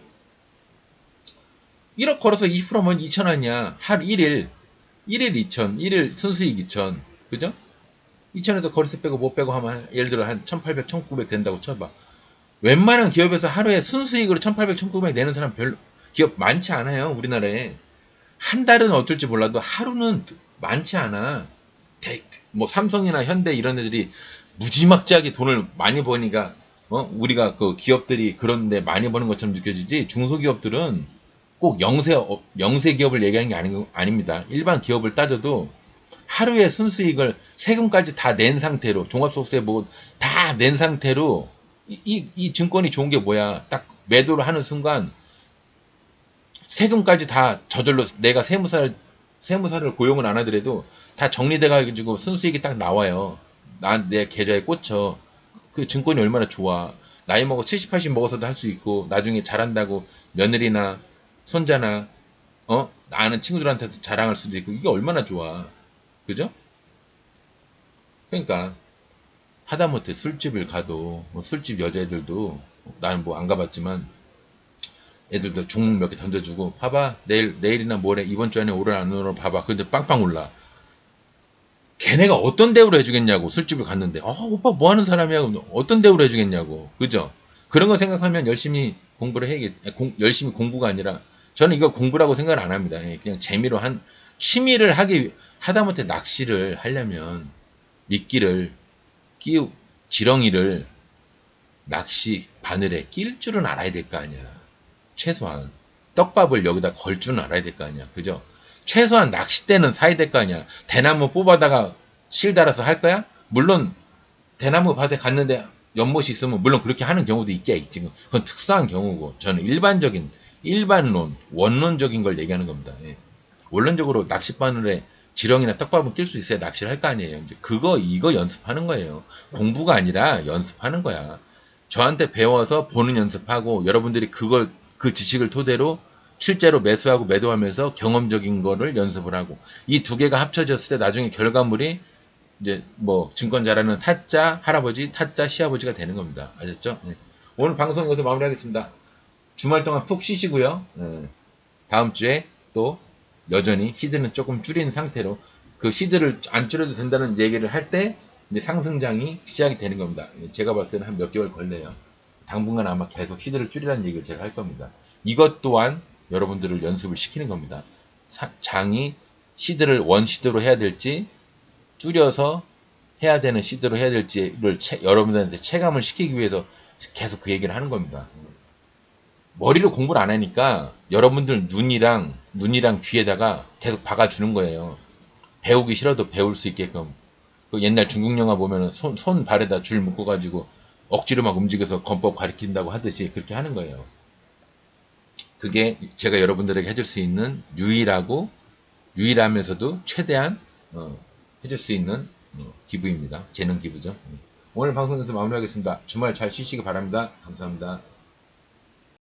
1억 걸어서 20%면 2,000원이야. 하루 1일 2,000, 1일 순수익 2,000. 그죠? 2,000에서 거리세 빼고 못 빼고 하면 예를 들어 한 1,800, 1,900 된다고 쳐봐. 웬만한 기업에서 하루에 순수익으로 1,800, 1,900 내는 사람 별로 기업 많지 않아요. 우리나라에. 한 달은 어쩔지 몰라도 하루는 많지 않아. 뭐 삼성이나 현대 이런 애들이 무지막지하게 돈을 많이 버니까 우리가 그 기업들이 그런데 많이 버는 것처럼 느껴지지 중소기업들은 꼭 영세 기업을 얘기하는 게 아닙니다. 일반 기업을 따져도 하루에 순수익을 세금까지 다 낸 상태로 종합소득세 뭐 다 낸 상태로 이 증권이 좋은 게 뭐야? 딱 매도를 하는 순간 세금까지 다 저절로 내가 세무사를 고용을 안 하더라도 다 정리돼 가지고 순수익이 딱 나와요. 내 계좌에 꽂혀. 그 증권이 얼마나 좋아. 나이 먹어 70, 80 먹어서도 할 수 있고 나중에 잘한다고 며느리나 손자나 아는 친구들한테도 자랑할 수도 있고 이게 얼마나 좋아. 그죠? 그러니까 하다못해 술집을 가도 뭐 술집 여자애들도 나는 뭐 안 가봤지만 애들도 종목 몇 개 던져주고 봐봐 내일이나 모레 이번 주 안에 오르나 안 오르나 봐봐. 근데 빵빵 올라. 걔네가 어떤 대우를 해주겠냐고. 술집을 갔는데 오빠 뭐 하는 사람이야. 어떤 대우를 해주겠냐고. 그죠? 그런 거 생각하면 열심히 공부를 해야겠. 열심히 공부가 아니라 저는 이거 공부라고 생각을 안 합니다. 그냥 재미로 한 취미를 하다못해 낚시를 하려면 미끼를 지렁이를 낚시 바늘에 낄 줄은 알아야 될 거 아니야. 최소한 떡밥을 여기다 걸 줄은 알아야 될 거 아니야. 그죠? 최소한 낚싯대는 사야 될 거 아니야. 대나무 뽑아다가 실 달아서 할 거야? 물론 대나무 밭에 갔는데 연못이 있으면 물론 그렇게 하는 경우도 있지. 그건 특수한 경우고 저는 일반론, 원론적인 걸 얘기하는 겁니다. 예. 원론적으로 낚싯바늘에 지렁이나 떡밥은 낄 수 있어야 낚시를 할 거 아니에요. 이제 이거 연습하는 거예요. 공부가 아니라 연습하는 거야. 저한테 배워서 보는 연습하고 여러분들이 그 지식을 토대로 실제로 매수하고 매도하면서 경험적인 거를 연습을 하고 이 두 개가 합쳐졌을 때 나중에 결과물이 이제 뭐 증권 잘하는 타짜 할아버지, 타짜 시아버지가 되는 겁니다. 아셨죠? 네. 오늘 방송 여기서 마무리하겠습니다. 주말 동안 푹 쉬시고요. 다음 주에 또 여전히 시드는 조금 줄인 상태로 그 시드를 안 줄여도 된다는 얘기를 할 때 이제 상승장이 시작이 되는 겁니다. 제가 봤을 때는 한 몇 개월 걸려요. 당분간 아마 계속 시드를 줄이라는 얘기를 제가 할 겁니다. 이것 또한 여러분들을 연습을 시키는 겁니다. 장이 시드를 원시드로 해야 될지 줄여서 해야 되는 시드로 해야 될지를 여러분들한테 체감을 시키기 위해서 계속 그 얘기를 하는 겁니다. 머리로 공부를 안 하니까 여러분들 눈이랑 귀에다가 계속 박아주는 거예요. 배우기 싫어도 배울 수 있게끔. 그 옛날 중국 영화 보면은 손 발에다 줄 묶어가지고 억지로 막 움직여서 권법 가리킨다고 하듯이 그렇게 하는 거예요. 그게 제가 여러분들에게 해줄 수 있는 유일하면서도 최대한 해줄 수 있는 기부입니다. 재능 기부죠. 오늘 방송에서 마무리하겠습니다. 주말 잘 쉬시기 바랍니다. 감사합니다.